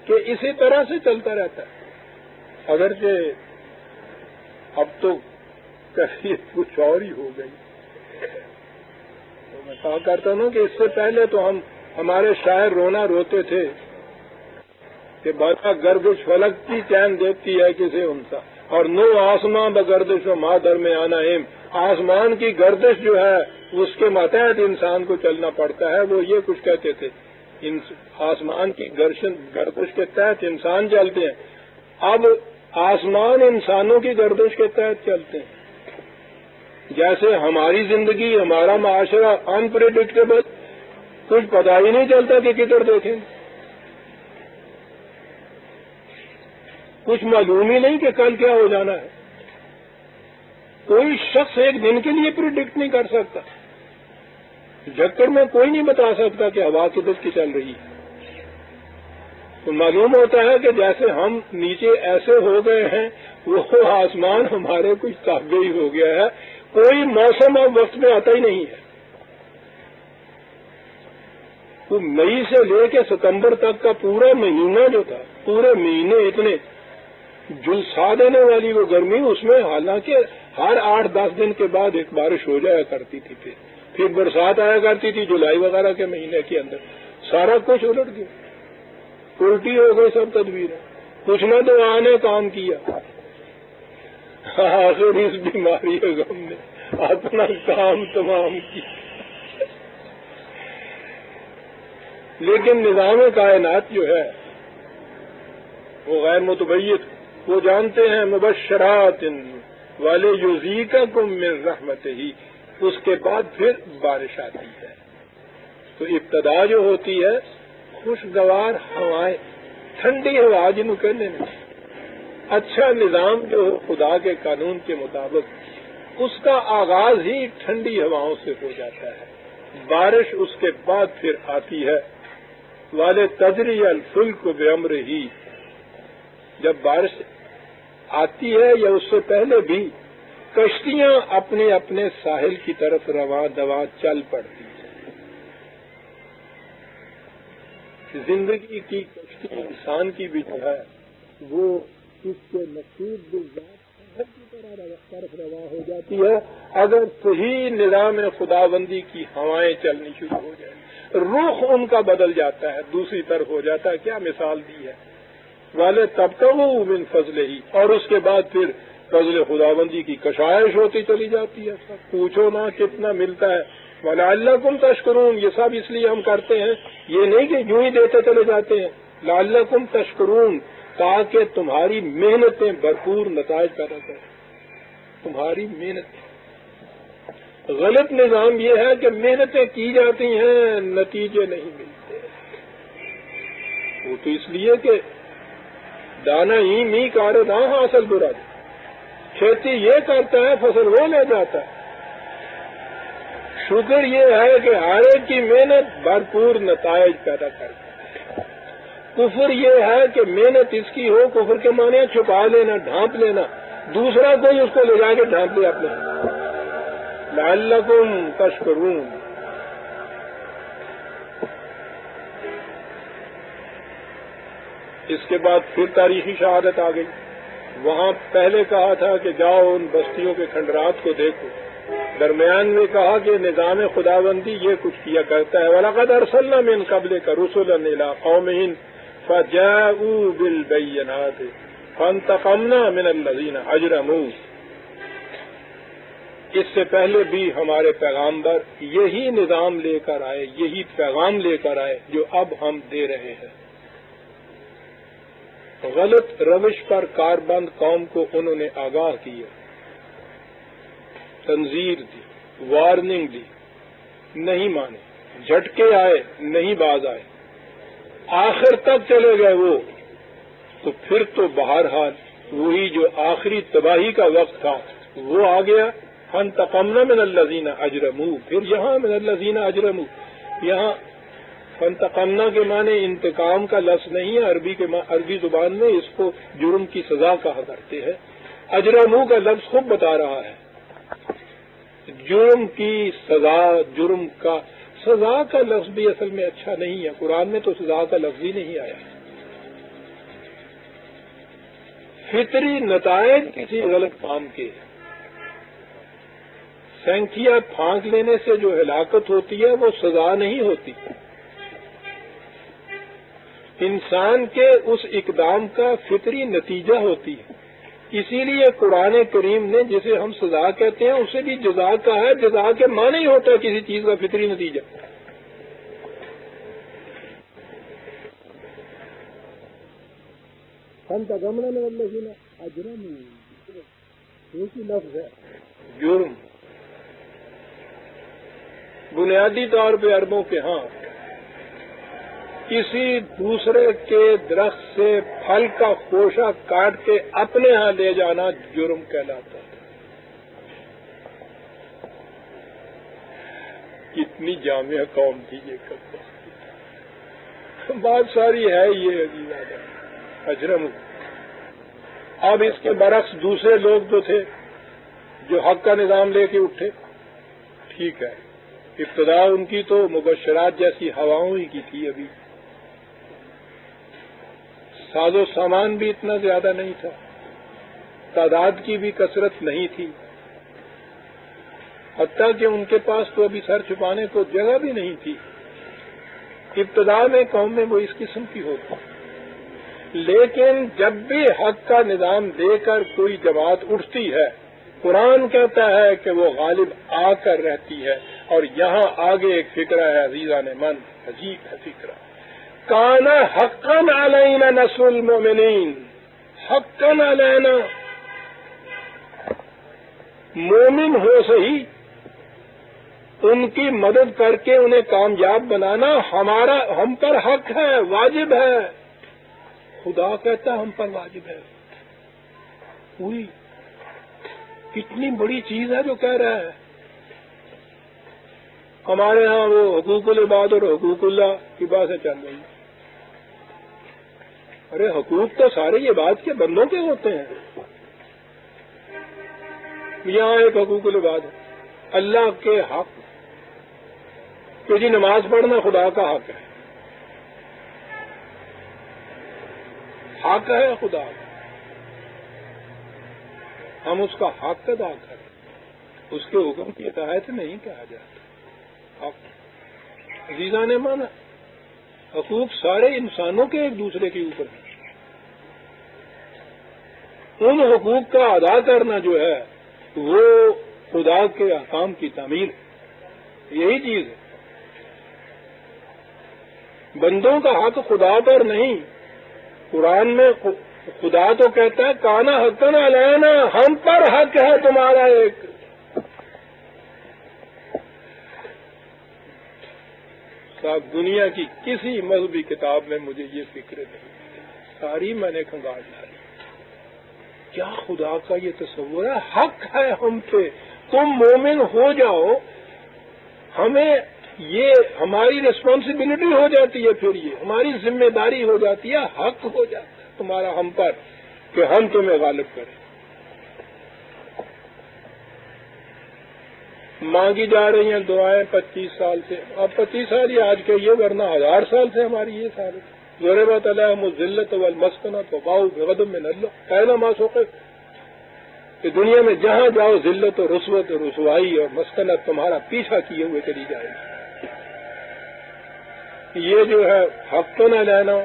Speaker 1: کہ اسی طرح سے چلتا رہتا ہے. اگرچہ اب تو کیفیت کچھ اور ہی ہو گئی. تو میں کہا کرتا ہوں کہ اس سے پہلے تو ہمارے شاعر رونا روتے تھے کہ بڑا گردش فلک کی چین دیتی ہے کسے انسا، اور نو آسمان بگردش و ماں درمیان ایم. آسمان کی گردش جو ہے اس کے ماتحت انسان کو چلنا پڑتا ہے. وہ یہ کچھ کہتے تھے آسمان کی گردش کے تحت انسان چلتے ہیں. اب آسمان انسانوں کی گردش کے تحت چلتے ہیں. جیسے ہماری زندگی، ہمارا معاشرہ انپریڈکٹیبل، کچھ پتہ ہی نہیں چلتا کہ کدھر دیکھیں، کچھ معلوم ہی نہیں کہ کل کیا ہو جانا ہے. کوئی شخص ایک دن کے لیے پریڈکٹ نہیں کر سکتا. جھکڑ میں کوئی نہیں بتا سکتا کہ ہوا کدھر کی چل رہی ہے. تو معلوم ہوتا ہے کہ جیسے ہم نیچے ایسے ہو گئے ہیں وہ آسمان ہمارے کچھ تابع ہی ہو گیا ہے. کوئی موسم اب وقت میں آتا ہی نہیں ہے. تو مئی سے لے کے ستمبر تک کا پورا مہینہ جو تھا، پورے مہینے اتنے جلسا دینے والی وہ گرمی، اس میں حالانکہ ہر 8-10 دن کے بعد ایک بارش ہو جایا کرتی تھی، پھر برسات آیا کرتی تھی جولائی وغیرہ کے مہینے کے اندر. سارا کچھ الٹ گیا، الٹی ہو گئی سب تدبیریں. کچھ نہ تو آنے کام کیا، آخر اس بیماری غم نے اپنا کام تمام کیا. لیکن نظام کائنات جو ہے وہ غیر متبیت، وہ جانتے ہیں مبشرات والے یذیقکم من رحمتہ ہی. اس کے بعد پھر بارش آتی ہے. تو ابتدا جو ہوتی ہے خوشگوار ہوائیں، ٹھنڈی ہوا جنہوں کہنے میں اچھا نظام جو خدا کے قانون کے مطابق اس کا آغاز ہی ٹھنڈی ہواؤں سے ہو جاتا ہے. بارش اس کے بعد پھر آتی ہے. والے تجری الفلک بامرہ، جب بارش آتی ہے یا اس سے پہلے بھی کشتیاں اپنے اپنے ساحل کی طرف رواں دواں چل پڑتی ہیں. زندگی کی کشتی انسان کی بھی جو ہے وہ اس کے نصیب بالذات کی طرف رواں ہو جاتی ہے اگر صحیح نظام خداوندی کی ہوائیں چلنی شروع ہو جائیں. رخ ان کا بدل جاتا ہے، دوسری طرف ہو جاتا ہے. کیا مثال دی ہے والے تبتغوا من فضلہ ہی، اور اس کے بعد پھر فضل خداوندی کی کشائش ہوتی چلی جاتی ہے. سب پوچھو نہ کتنا ملتا ہے. وَلَعَلَّكُمْ تَشْكُرُونَ، یہ سب اس لیے ہم کرتے ہیں، یہ نہیں کہ یوں ہی دیتے چلے جاتے ہیں. لعلکم تشکرون، تاکہ تمہاری محنتیں بھرپور نتائج پیدا کریں. تمہاری محنت. غلط نظام یہ ہے کہ محنتیں کی جاتی ہیں، نتیجے نہیں ملتے. وہ تو اس لیے کہ دانا ہی می کار نہ حاصل برا. کھیتی یہ کرتا ہے، فصل وہ لے جاتا ہے. شکر یہ ہے کہ ہر ایک کی محنت بھرپور نتائج پیدا کرتی ہے. کفر یہ ہے کہ محنت اس کی ہو، کفر کے معنی چھپا لینا، ڈھانپ لینا، دوسرا کوئی اس کو لے جا کے ڈھانپ لے اپنے. لعلکم تشکرون. اس کے بعد پھر تاریخی شہادت آ گئی. وہاں پہلے کہا تھا کہ جاؤ ان بستیوں کے کھنڈرات کو دیکھو. درمیان میں کہا کہ نظام خداوندی یہ کچھ کیا کرتا ہے. وَلَقَدْ أَرْسَلْنَا مِن قَبْلِكَ رُسُلًا إِلَىٰ قَوْمِهِمْ فَجَاءُوا بِالْبَيِّنَاتِ فَانْتَقَمْنَا مِنَ الَّذِينَ أَجْرَمُوا. اس سے پہلے بھی ہمارے پیغامبر یہی نظام لے کر آئے، یہی پیغام لے کر آئے جو اب ہم دے رہے ہیں. غلط روش پر کاربند قوم کو انہوں نے آگاہ کیا، تنذیر دی، وارننگ دی، نہیں مانے، جھٹکے آئے، نہیں باز آئے، آخر تک چلے گئے وہ. تو پھر تو بہرحال وہی جو آخری تباہی کا وقت تھا وہ آ گیا. فانتقمنا من الذین اجرموا. پھر یہاں من الذین اجرموا، یہاں فانتقمنا کے معنی انتقام کا لفظ نہیں ہے. عربی زبان میں اس کو جرم کی سزا کہا کرتے ہیں. اجرموا کا لفظ خود بتا رہا ہے جرم کی سزا. جرم کا سزا کا لفظ بھی اصل میں اچھا نہیں ہے. قرآن میں تو سزا کا لفظ ہی نہیں آیا. فطری نتائج کسی غلط کام کے سینکیا پھانک لینے سے جو ہلاکت ہوتی ہے وہ سزا نہیں ہوتی، انسان کے اس اقدام کا فطری نتیجہ ہوتی ہے. اسی لیے قرآن کریم نے جسے ہم سزا کہتے ہیں اسے بھی جزا کا ہے. جزا کے معنی ہی ہوتا ہے کسی چیز کا فطری نتیجہ. فانتقمنا من الذین اجرموا، ایک ہی لفظ ہے جرم. بنیادی طور پہ عربوں کے ہاں کسی دوسرے کے درخت سے پھل کا خوشہ کاٹ کے اپنے ہاں لے جانا جرم کہلاتا ہے. کتنی جامع قوم تھی یہ کب. بات ساری ہے یہ عجیب اجرم. اب اس کے برعکس دوسرے لوگ جو تھے جو حق کا نظام لے کے اٹھے، ٹھیک ہے، ابتدا ان کی تو مبشرات جیسی ہواؤں ہی کی تھی. ابھی ساز و سامان بھی اتنا زیادہ نہیں تھا، تعداد کی بھی کثرت نہیں تھی، حتیٰ کہ ان کے پاس تو ابھی سر چھپانے کو جگہ بھی نہیں تھی. ابتدا میں قوم میں وہ اس قسم کی ہوتی. لیکن جب بھی حق کا نظام دے کر کوئی جماعت اٹھتی ہے، قرآن کہتا ہے کہ وہ غالب آ کر رہتی ہے. اور یہاں آگے ایک فکرہ ہے عزیزان من، عجیب ہے فکرہ. کان حقا علینا نصر المؤمنین. حقا علینا، مومن ہو صحیح، ان کی مدد کر کے انہیں کامیاب بنانا ہم پر حق ہے، واجب ہے. خدا کہتا ہم پر واجب ہے. وہی کتنی بڑی چیز ہے جو کہہ رہا ہے. ہمارے ہاں وہ حقوق العباد اور حقوق اللہ کی باتیں چل رہی ہیں. ارے حقوق تو سارے یہ بات کے بندوں کے ہوتے ہیں. یہاں ایک حقوق العباد ہے، اللہ کے حق کہ جی نماز پڑھنا خدا کا حق ہے. حق ہے خدا کا، ہم اس کا حق ادا کریں، اس کے حکم کی اطاعت نہیں کہا جاتا. حق عزیزان نے مانا حقوق سارے انسانوں کے ایک دوسرے کے اوپر ہیں. ان حقوق کا ادا کرنا جو ہے وہ خدا کے احکام کی تعمیل ہے. یہی چیز ہے. بندوں کا حق خدا پر نہیں. قرآن میں خدا تو کہتا ہے کانا حقن علینا، ہم پر حق ہے تمہارا ایک. صاحب دنیا کی کسی مذہبی کتاب میں مجھے یہ فکر نہیں، ساری میں نے کھنگال ڈالی. کیا خدا کا یہ تصور ہے؟ حق ہے ہم پہ، تم مومن ہو جاؤ. ہمیں یہ ہماری ریسپانسبلٹی ہو جاتی ہے، پھر یہ ہماری ذمہ داری ہو جاتی ہے، حق ہو جاتا ہے تمہارا ہم پر کہ ہم تمہیں غالب کریں. مانگی جا رہی ہیں دعائیں 25 سال سے. اب 25 سال ہی آج کے یہ، ورنہ 1000 سال سے ہماری یہ سال ہے. ضربت علیہم الذلۃ والمسکنۃ وباؤوا بغضب من اللہ، کہنا موثوق ہے کہ دنیا میں جہاں جاؤ ذلت و رسوت و رسوائی اور مسکنت تمہارا پیچھا کیے ہوئے چلی جائے گی. یہ جو ہے حق نہ لینا،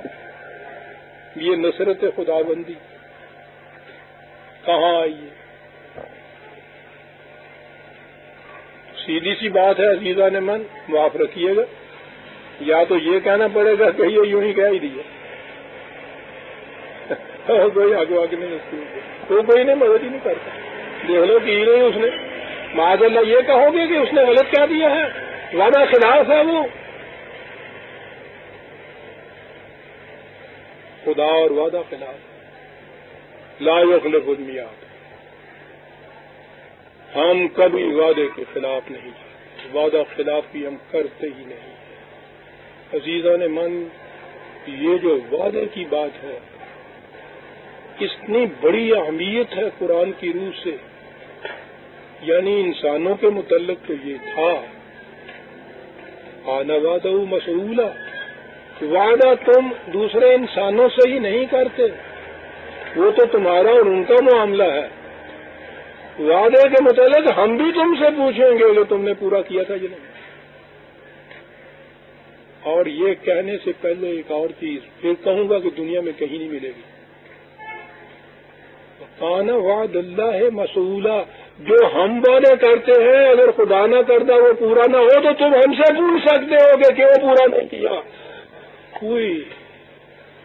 Speaker 1: یہ نصرت خدا بندی کہاں آئی ہے؟ سیدھی سی بات ہے عزیزان من، معاف رکھیے گا، یا تو یہ کہنا پڑے گا کہ یہ یوں ہی کہہ ہی دیا، کوئی آگے نہیں اس کی، کوئی نہیں مدد ہی نہیں کرتا. دیکھ لو کی نہیں اس نے، معاذ اللہ یہ کہو گے کہ اس نے غلط کہہ دیا ہے، وعدہ خلاف ہے وہ. خدا اور وعدہ خلاف، لا یخلف المیعاد. ہم کبھی وعدے کے خلاف نہیں جاتے، وعدہ خلاف بھی ہم کرتے ہی نہیں. عزیزان من، یہ جو وعدے کی بات ہے اتنی بڑی اہمیت ہے قرآن کی روح سے. یعنی انسانوں کے متعلق تو یہ تھا آنا وعدہ مسئولہ، وعدہ تم دوسرے انسانوں سے ہی نہیں کرتے، وہ تو تمہارا اور ان کا معاملہ ہے. وعدے کے متعلق ہم بھی تم سے پوچھیں گے کہ تم نے پورا کیا تھا یا نہیں. اور یہ کہنے سے پہلے ایک اور چیز پھر کہوں گا کہ دنیا میں کہیں نہیں ملے گی. کانا وعد اللہ ہے مسئولہ، جو ہم وعدے کرتے ہیں اگر خدا نہ کرتا وہ پورا نہ ہو تو تم ہم سے پوچھ سکتے ہو کہ کیوں پورا نہیں کیا. کوئی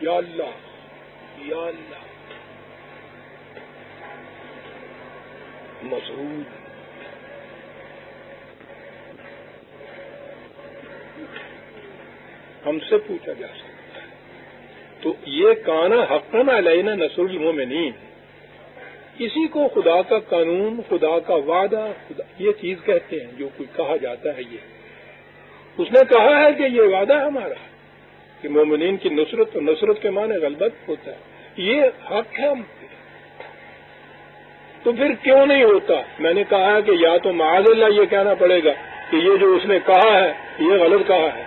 Speaker 1: یا اللہ یا اللہ مسعود. ہم سے پوچھا جا سکتا ہے. تو یہ کانا حقن علینا نصر المومنین، اسی کو خدا کا قانون، خدا کا وعدہ، خدا یہ چیز کہتے ہیں جو کوئی کہا جاتا ہے. یہ اس نے کہا ہے کہ یہ وعدہ ہمارا کہ مومنین کی نصرت، اور نصرت کے معنی غلبت ہوتا ہے، یہ حق ہے ہم پہ. تو پھر کیوں نہیں ہوتا؟ میں نے کہا ہے کہ یا تو معاذ اللہ یہ کہنا پڑے گا کہ یہ جو اس نے کہا ہے یہ غلط کہا ہے،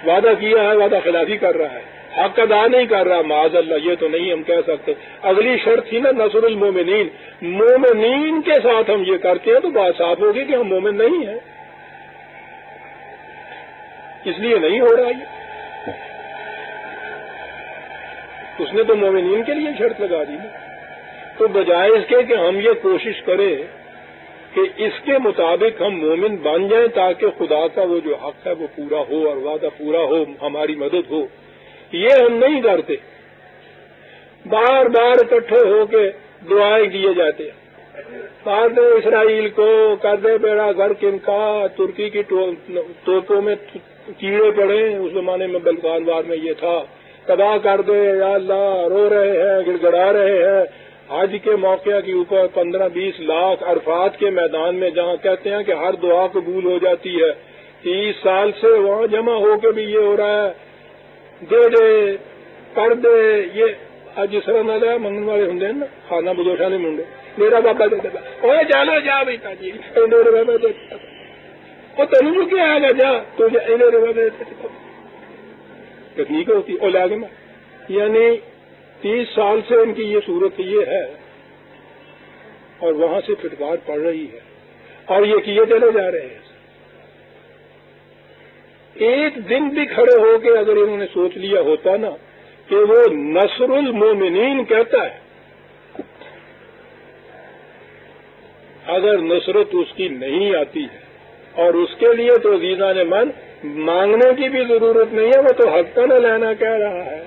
Speaker 1: وعدہ کیا ہے وعدہ خلافی کر رہا ہے، حق ادا نہیں کر رہا، معاذ اللہ یہ تو نہیں ہم کہہ سکتے. اگلی شرط تھی نا نصر المومنین، مومنین کے ساتھ ہم یہ کرتے ہیں تو بات صاف ہوگی کہ ہم مومن نہیں ہیں، اس لیے نہیں ہو رہا. یہ اس نے تو مومنین کے لیے شرط لگا دی نا. تو بجائے اس کے کہ ہم یہ کوشش کریں کہ اس کے مطابق ہم مومن بن جائیں تاکہ خدا کا وہ جو حق ہے وہ پورا ہو اور وعدہ پورا ہو، ہماری مدد ہو، یہ ہم نہیں کرتے. بار بار اکٹھے ہو کے دعائیں کیے جاتے ہیں، مار دے اسرائیل کو، کر دے بیڑا غرق ان کا، ترکی کی توپوں میں کیڑے پڑے، اس زمانے میں بلکان وار میں یہ تھا، تباہ کر دے یا اللہ. رو رہے ہیں، گڑ گڑا رہے ہیں. حج کے موقع کے اوپر 15-20 لاکھ عرفات کے میدان میں جہاں کہتے ہیں کہ ہر دعا قبول ہو جاتی ہے، 30 سال سے وہاں جمع ہو کے بھی یہ ہو رہا ہے، دے دے کر دے. یہ جس طرح نہ منگن والے ہوں نا، کھانا بدوشا نہیں منگے، میرا بابا دے دے وہ چلو جا بھائی جی وہ تین جو کیا آئے گا جا تو تکنیک ہوتی اور لاگے میں. یعنی 30 سال سے ان کی یہ صورت یہ ہے اور وہاں سے پھٹکار پڑ رہی ہے اور یہ کیے چلے جا رہے ہیں. ایک دن بھی کھڑے ہو کے اگر انہوں نے سوچ لیا ہوتا نا کہ وہ نصر المومنین کہتا ہے، اگر نصرت اس کی نہیں آتی ہے اور اس کے لیے تو عزیزان من مانگنے کی بھی ضرورت نہیں ہے، وہ تو حق نہ لینا کہہ رہا ہے.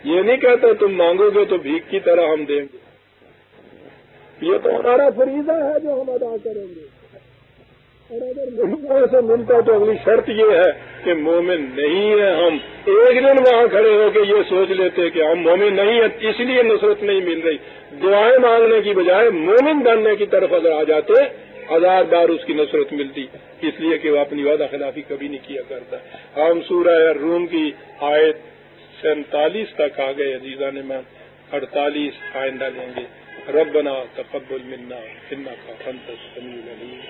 Speaker 1: یہ نہیں کہتا تم مانگو گے تو بھیک کی طرح ہم دیں گے. یہ تو ہمارا فریضہ ہے جو ہم ادا کریں گے. اور اگر ملکوں سے ملتا تو اگلی شرط یہ ہے کہ مومن نہیں ہے ہم. ایک دن وہاں کھڑے ہو کے یہ سوچ لیتے کہ ہم مومن نہیں ہیں اس لیے نصرت نہیں مل رہی، دعائیں مانگنے کی بجائے مومن بننے کی طرف اگر آ جاتے 1000 بار اس کی نصرت ملتی، اس لیے کہ وہ اپنی وعدہ خلافی کبھی نہیں کیا کرتا. ہم سورہ روم کی آیت 47 تک آ گئے عزیزان میں، 48 آئندہ لیں گے. ربنا تقبل منا انک انت السمیع العلیم.